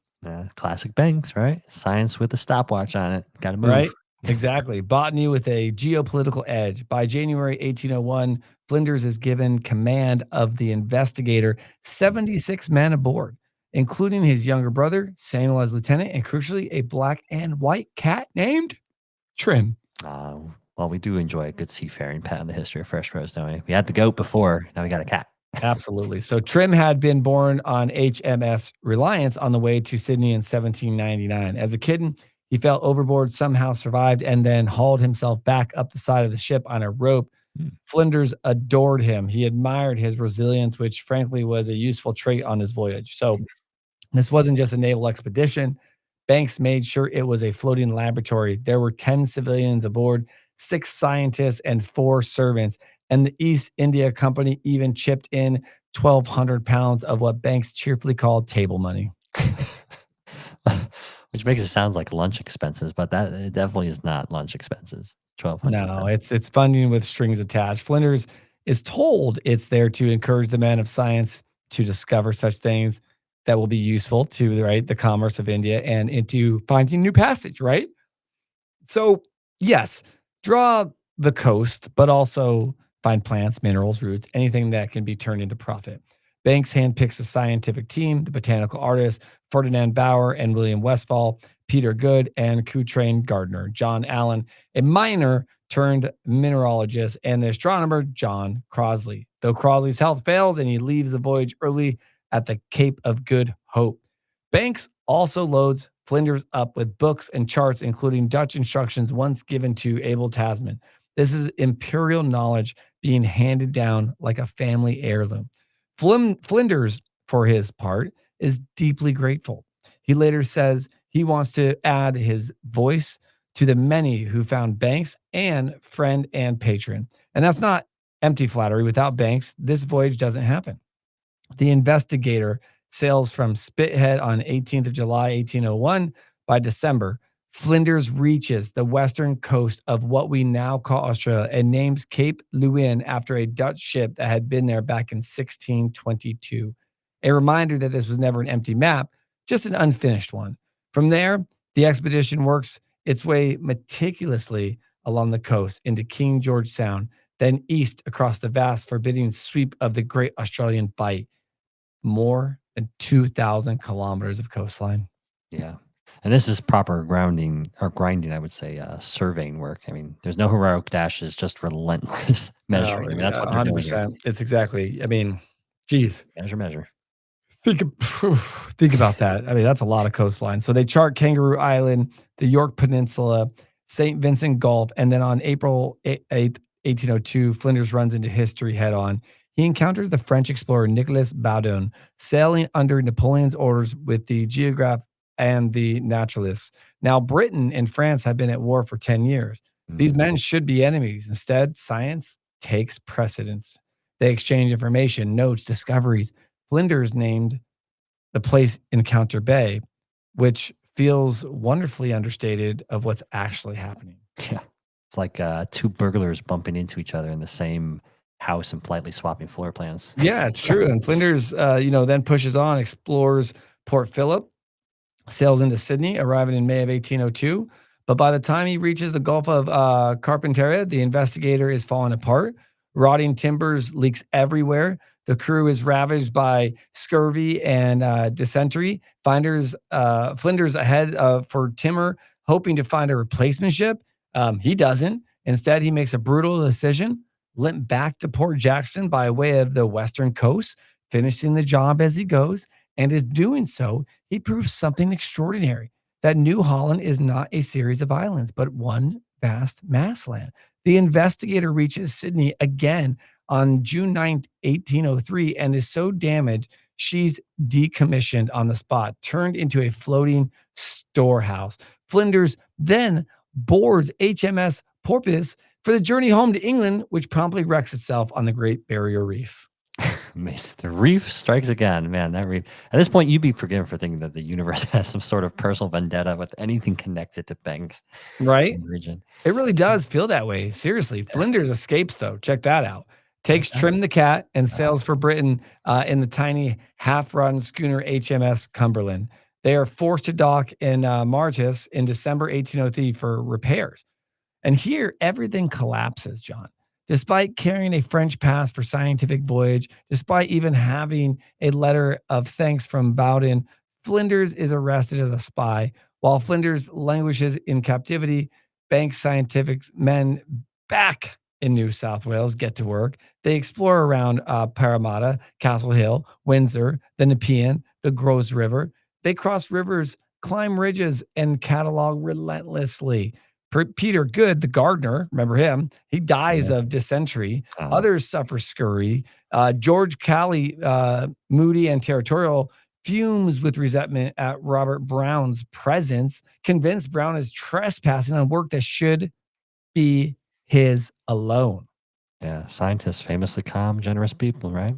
classic Banks, right? Science with a stopwatch on it. Got to move. Right? Exactly. Botany with a geopolitical edge. By January 1801, Flinders is given command of the Investigator, 76 men aboard, including his younger brother, Samuel as lieutenant, and crucially, a black and white cat named Trim. Well, we do enjoy a good seafaring pet in the history of Fresh Rose, don't we? We had the goat before. Now we got a cat. Absolutely. So Trim had been born on HMS Reliance on the way to Sydney in 1799. As a kitten, he fell overboard, somehow survived, and then hauled himself back up the side of the ship on a rope Hmm. Flinders adored him. He admired his resilience, which frankly was a useful trait on his voyage. So this wasn't just a naval expedition. Banks made sure it was a floating laboratory. There were 10 civilians aboard, 6 scientists, and 4 servants. And the East India Company even chipped in 1,200 pounds of what Banks cheerfully called table money. Which makes it sound like lunch expenses, but that it definitely is not lunch expenses. 1,200 No, pounds. it's funding with strings attached. Flinders is told it's there to encourage the men of science to discover such things that will be useful to the commerce of India and into finding new passage, right? So, yes, draw the coast, but also find plants, minerals, roots, anything that can be turned into profit. Banks handpicks a scientific team, the botanical artists, Ferdinand Bauer and William Westphal, Peter Good and Cutrain Gardner, John Allen, a miner turned mineralogist, and the astronomer John Crosley. Though Crosley's health fails and he leaves the voyage early at the Cape of Good Hope. Banks also loads Flinders up with books and charts, including Dutch instructions once given to Abel Tasman. This is imperial knowledge being handed down like a family heirloom. Flinders, for his part, is deeply grateful. He later says he wants to add his voice to the many who found Banks and friend and patron. And that's not empty flattery. Without Banks, this voyage doesn't happen. The Investigator sails from Spithead on 18th of July, 1801. By December, Flinders reaches the western coast of what we now call Australia and names Cape Lewin after a Dutch ship that had been there back in 1622. A reminder that this was never an empty map, just an unfinished one. From there, the expedition works its way meticulously along the coast into King George Sound, then east across the vast, forbidding sweep of the Great Australian Bight. More than 2,000 kilometers of coastline. Yeah. And this is proper grounding or grinding, I would say, surveying work. I mean, there's no heroic dashes, just relentless Oh, measuring. I mean, that's yeah, what they're doing here. 100%. It's exactly, I mean, geez, Measure, measure. think, think about that. I mean, that's a lot of coastline. So they chart Kangaroo Island, the York Peninsula, St. Vincent Gulf, and then on April 8th, 1802, Flinders runs into history head on. He encounters the French explorer Nicolas Baudin, sailing under Napoleon's orders with the Geographe and the Naturalists. Now, Britain and France have been at war for 10 years. These Mm. men should be enemies. Instead, science takes precedence. They exchange information, notes, discoveries. Flinders named the place Encounter Bay, which feels wonderfully understated of what's actually happening. Yeah. It's like two burglars bumping into each other in the same house and politely swapping floor plans. Yeah, it's true. And Flinders, then pushes on, explores Port Phillip, sails into Sydney, arriving in May of 1802. But by the time he reaches the Gulf of Carpentaria, the Investigator is falling apart. Rotting timbers leaks everywhere. The crew is ravaged by scurvy and dysentery. Flinders ahead for Timor, hoping to find a replacement ship. He doesn't. Instead, he makes a brutal decision, limp back to Port Jackson by way of the western coast, finishing the job as he goes, and is doing so he proves something extraordinary, that New Holland is not a series of islands, but one vast massland. The Investigator reaches Sydney again on June 9th, 1803, and is so damaged she's decommissioned on the spot, turned into a floating storehouse. Flinders then boards HMS Porpoise for the journey home to England, which promptly wrecks itself on the Great Barrier Reef. Amazing. The reef strikes again. Man, that reef. At this point, you'd be forgiven for thinking that the universe has some sort of personal vendetta with anything connected to Banks Right? in the region. It really does feel that way. Seriously. Yeah. Flinders escapes, though. Check that out. Takes Okay. Trim the Cat and Wow. sails for Britain in the tiny half-run schooner HMS Cumberland. They are forced to dock in Martis in December 1803 for repairs. And here, everything collapses, John. Despite carrying a French pass for scientific voyage, despite even having a letter of thanks from Bowden, Flinders is arrested as a spy. While Flinders languishes in captivity, Banks scientific men back in New South Wales get to work. They explore around Parramatta, Castle Hill, Windsor, the Nepean, the Gros River. They cross rivers, climb ridges, and catalog relentlessly. Peter Good, the gardener, remember him? He dies Yeah. of dysentery. Oh, Others suffer scurry. George Calley, moody and territorial, fumes with resentment at Robert Brown's presence, convinced Brown is trespassing on work that should be his alone. yeah. Scientists famously calm, generous people, right?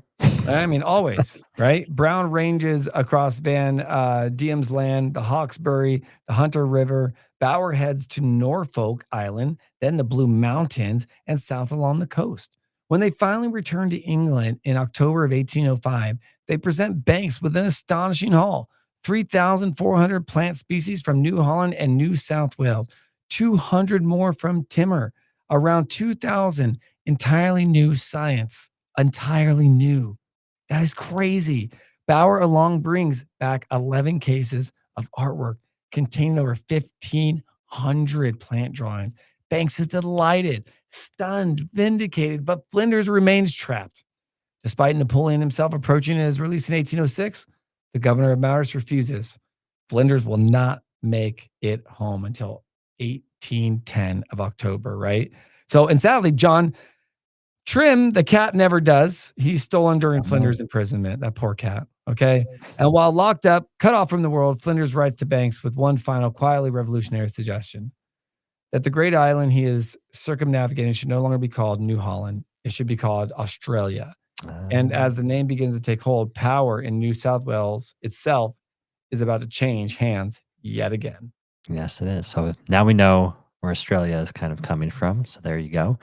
I mean, always, right? Brown ranges across Van Diemen's Land, the Hawkesbury, the Hunter River. Bauer heads to Norfolk Island, then the Blue Mountains, and south along the coast. When they finally return to England in October of 1805, they present Banks with an astonishing haul: 3,400 plant species from New Holland and New South Wales, 200 more from Timor, around 2,000 entirely new science, entirely new. That is crazy. Bauer along brings back 11 cases of artwork containing over 1,500 plant drawings. Banks is delighted, stunned, vindicated, but Flinders remains trapped. Despite Napoleon himself approaching his release in 1806, the governor of Mauritius refuses. Flinders will not make it home until 1810 of October, right? So, and sadly, John Trim, the cat, never does. He's stolen during Oh, Flinders' imprisonment. That poor cat. Okay. And while locked up, cut off from the world, Flinders writes to Banks with one final, quietly revolutionary suggestion: that the great island he is circumnavigating should no longer be called New Holland. It should be called Australia. And uh, as the name begins to take hold, power in New South Wales itself is about to change hands yet again. yes, it is. So now we know where Australia is kind of coming from. So there you go.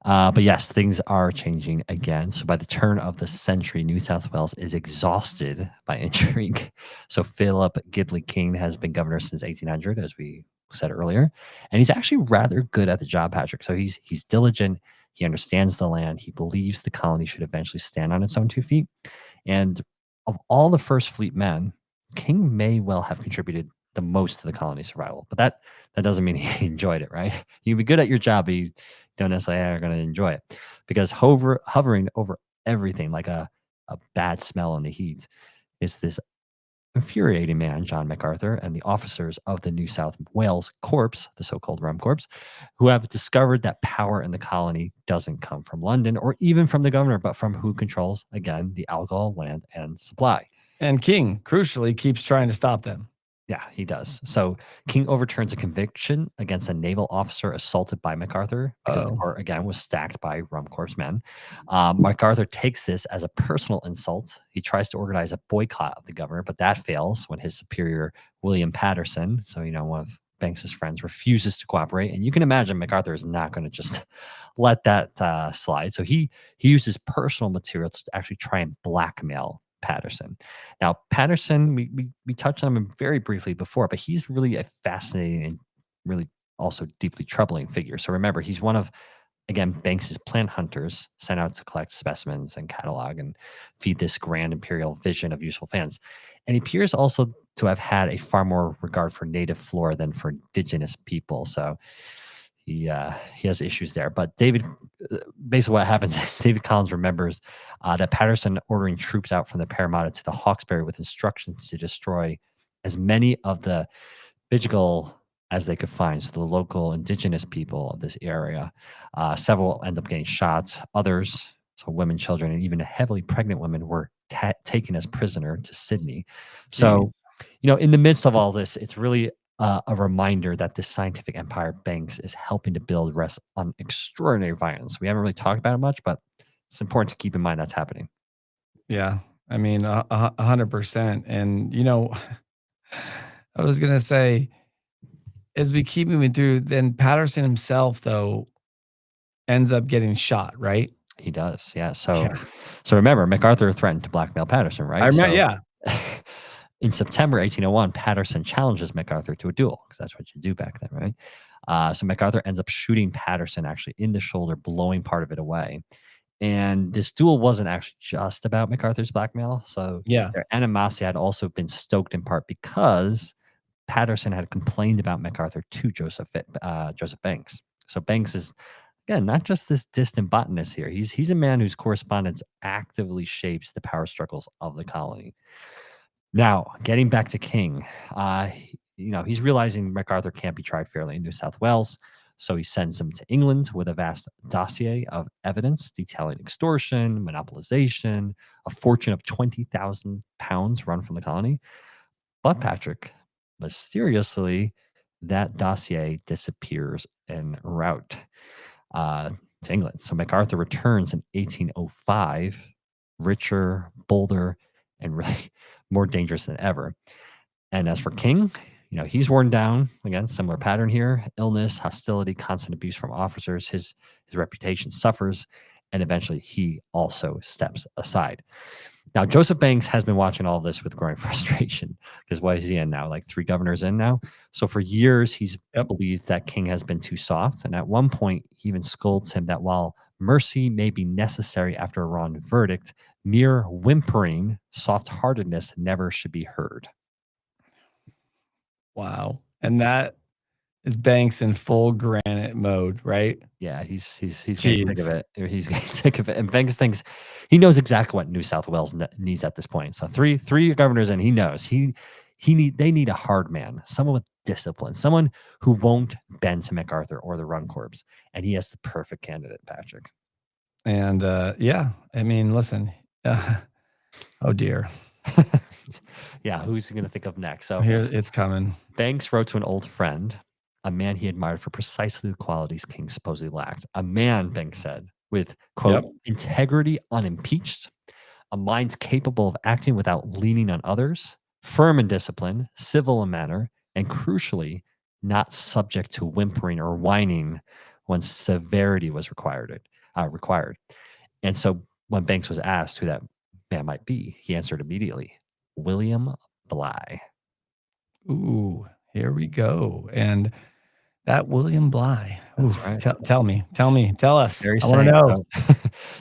But yes, things are changing again. So by the turn of the century, New South Wales is exhausted by intrigue. So Philip Gidley King has been governor since 1800, as we said earlier, and he's actually rather good at the job, Patrick. So he's diligent. He understands the land. He believes the colony should eventually stand on its own 2 feet. And of all the First Fleet men, King may well have contributed the most to the colony's survival. But that doesn't mean he enjoyed it, right? You can be good at your job, but you don't necessarily are going to enjoy it, because hovering over everything like a bad smell in the heat is this infuriating man, John MacArthur, and the officers of the New South Wales Corps, the so-called Rum Corps, who have discovered that power in the colony doesn't come from London or even from the governor, but from who controls, again, the alcohol, land, and supply. And King, crucially, keeps trying to stop them. Yeah, he does. So King overturns a conviction against a naval officer assaulted by MacArthur because the Oh. court, again, was stacked by Rum Corps men. MacArthur takes this as a personal insult. He tries to organize a boycott of the governor, but that fails when his superior, William Patterson, so, one of Banks's friends, refuses to cooperate. And you can imagine MacArthur is not going to just let that slide. So he uses personal materials to actually try and blackmail Patterson. Now, Patterson, we touched on him very briefly before, but he's really a fascinating and really also deeply troubling figure. So remember, he's one of, again, Banks's plant hunters sent out to collect specimens and catalog and feed this grand imperial vision of useful fans. And he appears also to have had a far more regard for native flora than for indigenous people. So he has issues there. But David, basically what happens is David Collins remembers that Patterson ordering troops out from the Parramatta to the Hawkesbury with instructions to destroy as many of the Bidjigal as they could find, so the local indigenous people of this area. Several end up getting shot. Others, so women, children, and even heavily pregnant women, were taken as prisoner to Sydney. Geez. So, in the midst of all this, it's really a reminder that this scientific empire Banks is helping to build rests on extraordinary violence. We haven't really talked about it much, but it's important to keep in mind that's happening. Yeah. I mean, 100%. And, I was going to say, as we keep moving through, then Patterson himself, though, ends up getting shot, right? He does, yeah. Yeah. So remember, MacArthur threatened to blackmail Patterson, I right? remember, So yeah. in September 1801, Patterson challenges MacArthur to a duel because that's what you do back then, right? So MacArthur ends up shooting Patterson actually in the shoulder, blowing part of it away. And this duel wasn't actually just about MacArthur's blackmail. So Yeah. their animosity had also been stoked in part because Patterson had complained about MacArthur to Joseph Banks. So Banks is, again, not just this distant botanist here. He's a man whose correspondence actively shapes the power struggles of the colony. Now, getting back to King, he's realizing MacArthur can't be tried fairly in New South Wales. So he sends him to England with a vast dossier of evidence detailing extortion, monopolization, a fortune of £20,000 run from the colony. But Patrick, mysteriously, that dossier disappears en route uh, to England. So MacArthur returns in 1805, richer, bolder, and really more dangerous than ever. And as for King, he's worn down. Again, similar pattern here: illness, hostility, constant abuse from officers. His reputation suffers, and eventually he also steps aside. Now, Joseph Banks has been watching all this with growing frustration because what is he in now? Like 3 governors in now. So for years, he's Yep. believed that King has been too soft. And at one point, he even scolds him that while mercy may be necessary after a wrong verdict, mere whimpering, soft heartedness never should be heard. Wow. And that is Banks in full granite mode, right? Yeah, he's getting sick of Jeez. it. He's getting sick of it. And Banks thinks he knows exactly what New South Wales needs at this point. So three governors in, he knows they need a hard man, someone with discipline, someone who won't bend to MacArthur or the Runcorps. And he has the perfect candidate, Patrick. And yeah, I mean, listen, oh dear, Yeah, who's he going to think of next? So here it's coming. Banks wrote to an old friend, a man he admired for precisely the qualities King supposedly lacked. A man, Banks said, with, quote, Yep. integrity unimpeached, a mind capable of acting without leaning on others, firm in discipline, civil in manner, and crucially, not subject to whimpering or whining when severity was required. And so when Banks was asked who that man might be, he answered immediately, William Bligh. Ooh, here we go. And that William Bligh. Ooh, That's right. tell us. Very I want to same. know.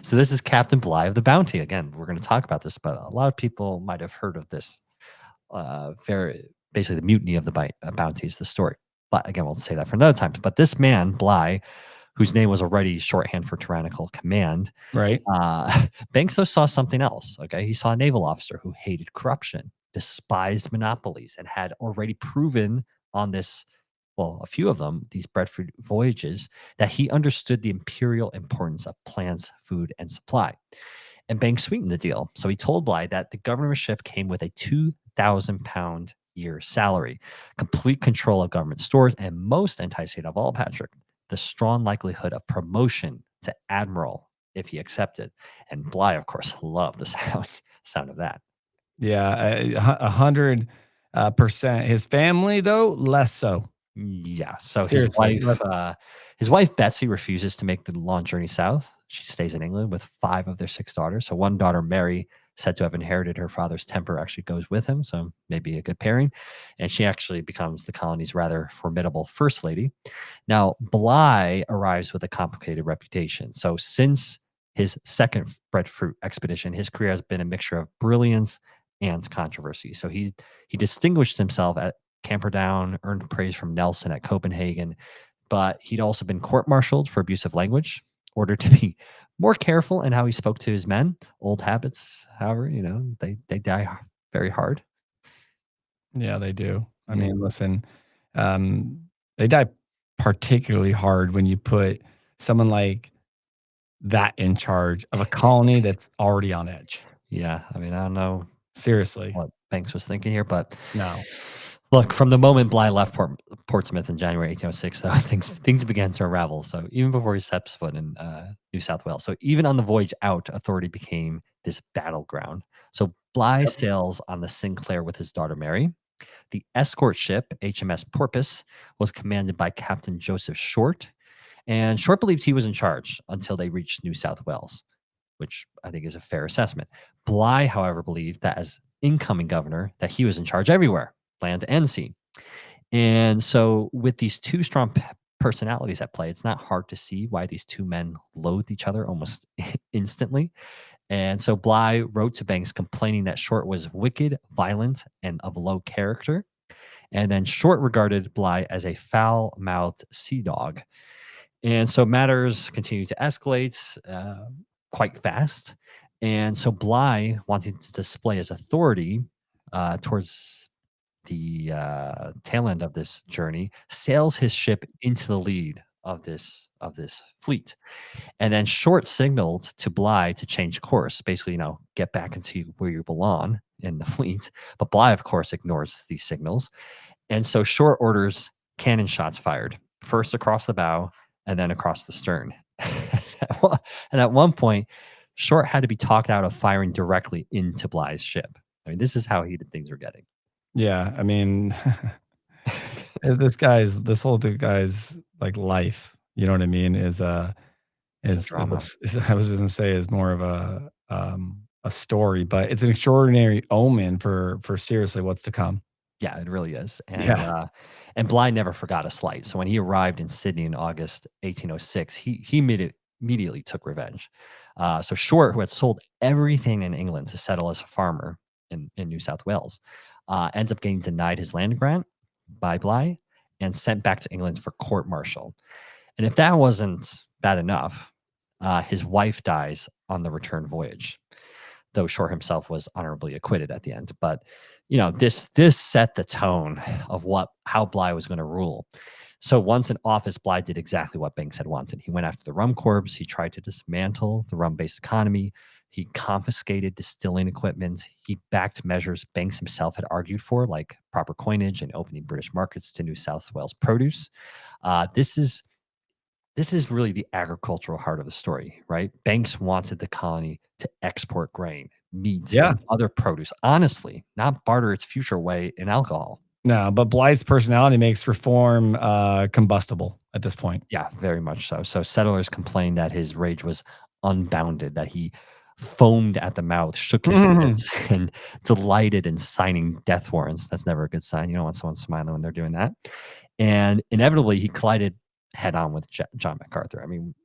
So this is Captain Bligh of the Bounty. Again, we're going to talk about this, but a lot of people might have heard of this. Very basically the mutiny of the Bounty is the story. But again, we'll say that for another time. But this man, Bligh, whose name was already shorthand for tyrannical command, Right. Banks though saw something else. Okay, he saw a naval officer who hated corruption, despised monopolies, and had already proven on this, well, a few of them, these breadfruit voyages, that he understood the imperial importance of plants, food, and supply. And Banks sweetened the deal. So he told Bligh that the governorship came with a £2,000 year salary, complete control of government stores, and most enticing of all, Patrick, the strong likelihood of promotion to admiral if he accepted. And Bligh, of course, loved the sound of that. Yeah, 100%. His family, though, less so. Yeah. So Seriously, let's his wife Betsy refuses to make the long journey south. She stays in England with 5 of their 6 daughters. So one daughter, Mary, said to have inherited her father's temper, actually goes with him. So maybe a good pairing. And she actually becomes the colony's rather formidable first lady. Now, Bligh arrives with a complicated reputation. So since his second breadfruit expedition, his career has been a mixture of brilliance and controversy. So he distinguished himself at Camperdown, earned praise from Nelson at Copenhagen, but he'd also been court-martialed for abusive language, ordered to be more careful in how he spoke to his men. Old habits, however, they die very hard. yeah, they do. I Yeah. mean, listen, they die particularly hard when you put someone like that in charge of a colony that's already on edge. Yeah. I mean, I don't know Seriously. what Banks was thinking here, but No. look, from the moment Bligh left Portsmouth in January 1806, though, things began to unravel. So even before he steps foot in New South Wales, so even on the voyage out, authority became this battleground. So Bligh Yep. sails on the Sinclair with his daughter Mary. The escort ship HMS Porpoise was commanded by Captain Joseph Short, and Short believed he was in charge until they reached New South Wales, which I think is a fair assessment. Bligh, however, believed that as incoming governor, that he was in charge everywhere, land and sea. And so, with these two strong personalities at play, it's not hard to see why these two men loathed each other almost instantly. And so, Bligh wrote to Banks complaining that Short was wicked, violent, and of low character. And then Short regarded Bligh as a foul mouthed sea dog. And so matters continue to escalate quite fast. And so Bligh, wanting to display his authority towards tail end of this journey, sails his ship into the lead of this fleet, and then Short signaled to Bligh to change course, basically, get back into where you belong in the fleet. But Bligh, of course, ignores these signals, and so Short orders cannon shots fired first across the bow and then across the stern. And at one point, Short had to be talked out of firing directly into Bligh's ship. I mean, this is how heated things are getting. Yeah, I mean, this whole guy's, like, life, you know what I mean, It's a drama. I was gonna say is more of a story, but it's an extraordinary omen for seriously what's to come. Yeah, it really is. Yeah. And Bligh never forgot a slight. So when he arrived in Sydney in August 1806, he immediately took revenge. So Short, who had sold everything in England to settle as a farmer in New South Wales, ends up getting denied his land grant by Bligh and sent back to England for court martial. And if that wasn't bad enough, his wife dies on the return voyage, though Shore himself was honorably acquitted at the end. But this set the tone of how Bligh was going to rule. So once in office, Bligh did exactly what Banks had wanted. He went after the rum corps. He tried to dismantle the rum-based economy. He confiscated distilling equipment. He backed measures Banks himself had argued for, like proper coinage and opening British markets to New South Wales produce. This is really the agricultural heart of the story, right? Banks wanted the colony to export grain, meat, Yeah. and other produce honestly, not barter its future away in alcohol. No, but Blythe's personality makes reform, combustible at this point. Yeah, very much so. So settlers complained that his rage was unbounded, that he foamed at the mouth, shook his fists, and delighted in signing death warrants. That's never a good sign. You don't want someone smiling when they're doing that. And inevitably, he collided head on with John MacArthur. I mean,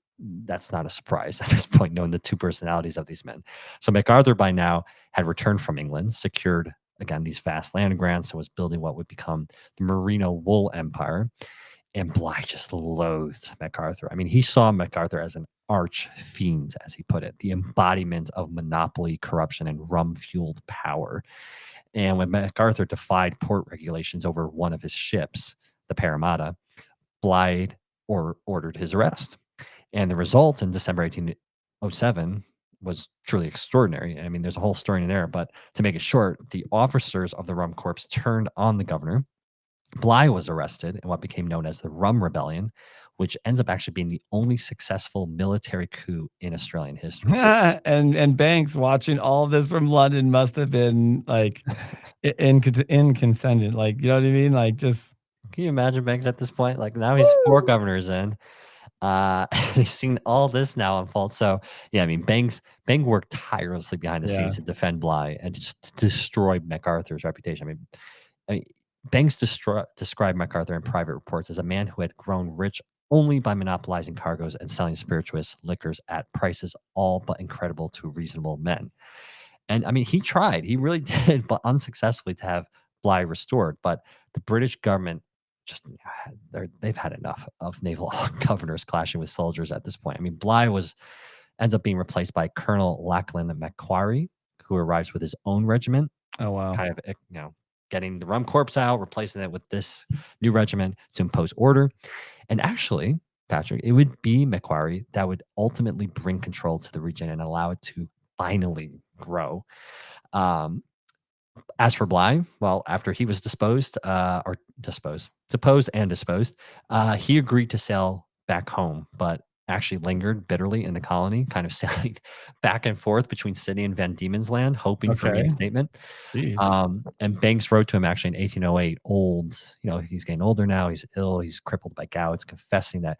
that's not a surprise at this point, knowing the two personalities of these men. So MacArthur by now had returned from England, secured again these vast land grants, and was building what would become the Merino wool empire. And Bligh just loathed MacArthur. I mean, he saw MacArthur as an arch fiend, as he put it, the embodiment of monopoly, corruption, and rum fueled power. And when MacArthur defied port regulations over one of his ships, the Parramatta, Bligh ordered his arrest. And the result in December 1807 was truly extraordinary. I mean, there's a whole story in there, but to make it short, the officers of the Rum Corps turned on the governor. Bligh was arrested in what became known as the Rum Rebellion, which ends up actually being the only successful military coup in Australian history. And Banks watching all of this from London must have been, like, inconscendent, like, you know what I mean? Like, just Can you imagine Banks at this point? Like now he's four governors in. He's seen all this now unfold. So yeah, I mean, Bang worked tirelessly behind the yeah. scenes to defend Bligh and just to destroy MacArthur's reputation. I mean, Banks described MacArthur in private reports as a man who had grown rich only by monopolizing cargoes and selling spirituous liquors at prices all but incredible to reasonable men. And I mean, he tried, he really did, but unsuccessfully to have Bligh restored. But the British government just they've had enough of naval governors clashing with soldiers at this point. I mean, Bligh ends up being replaced by Colonel Lachlan Macquarie, who arrives with his own regiment, Oh, wow. kind of getting the Rum Corps out, replacing it with this new regiment to impose order. And actually, Patrick, it would be Macquarie that would ultimately bring control to the region and allow it to finally grow. Um, as for Bligh, well, after he was deposed and disposed, he agreed to sail back home, but actually lingered bitterly in the colony, kind of sailing back and forth between Sydney and Van Diemen's Land, hoping for Okay. reinstatement. Jeez. And Banks wrote to him actually in 1808, he's getting older now, he's ill, he's crippled by gout, confessing that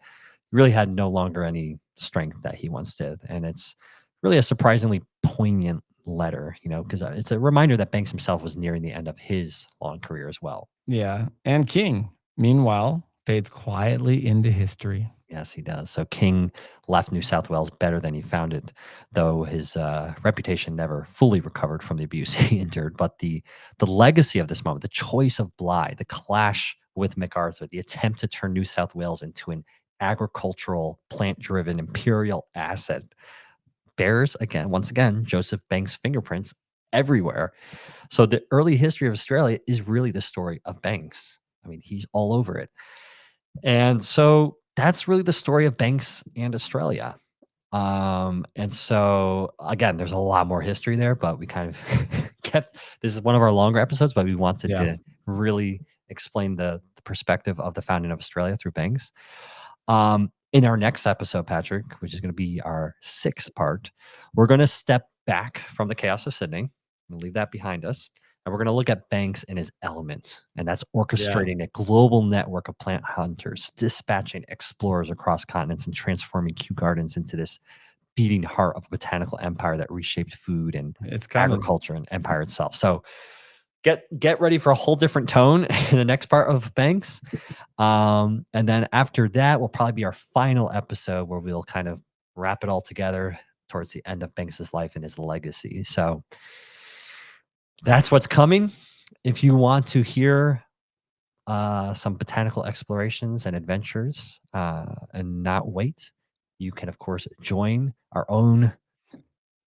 he really had no longer any strength that he once did. And it's really a surprisingly poignant letter, because it's a reminder that Banks himself was nearing the end of his long career as well. Yeah, and King, meanwhile, fades quietly into history. Yes, he does. So King left New South Wales better than he found it, though his reputation never fully recovered from the abuse he endured. But the legacy of this moment, the choice of Bligh, the clash with MacArthur, the attempt to turn New South Wales into an agricultural, plant-driven imperial asset, bears once again Joseph Banks' fingerprints everywhere. So the early history of Australia is really the story of Banks. I mean, he's all over it. And so that's really the story of Banks and Australia. And so again, there's a lot more history there, but we kind of kept this is one of our longer episodes, but we wanted Yeah. to really explain the perspective of the founding of Australia through Banks. In our next episode, Patrick, which is going to be our 6th part, we're going to step back from the chaos of Sydney and leave that behind us. And we're going to look at Banks and his element. And that's Yeah. orchestrating a global network of plant hunters, dispatching explorers across continents, and transforming Kew Gardens into this beating heart of a botanical empire that reshaped food and It's coming. agriculture and empire itself. So get ready for a whole different tone in the next part of Banks. And then after that will probably be our final episode where we'll kind of wrap it all together towards the end of Banks's life and his legacy. So that's what's coming. If you want to hear some botanical explorations and adventures and not wait, you can, of course, join our own.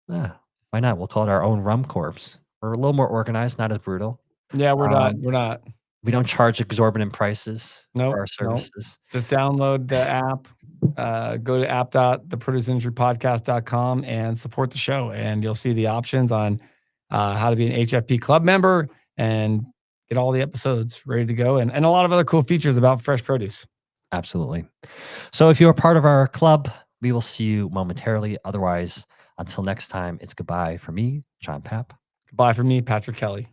Why not? We'll call it our own Rum Corps. We're a little more organized, not as brutal. Yeah, we're not. Um, We're not. we don't charge exorbitant prices for Nope. our Nope. services. Just download the app. Go to app.theproduceindustripodcast.com and support the show. And you'll see the options on how to be an HFP club member and get all the episodes ready to go and a lot of other cool features about fresh produce. Absolutely. So if you're part of our club, we will see you momentarily. Otherwise, until next time, it's goodbye for me, John Papp. Goodbye from me, Patrick Kelly.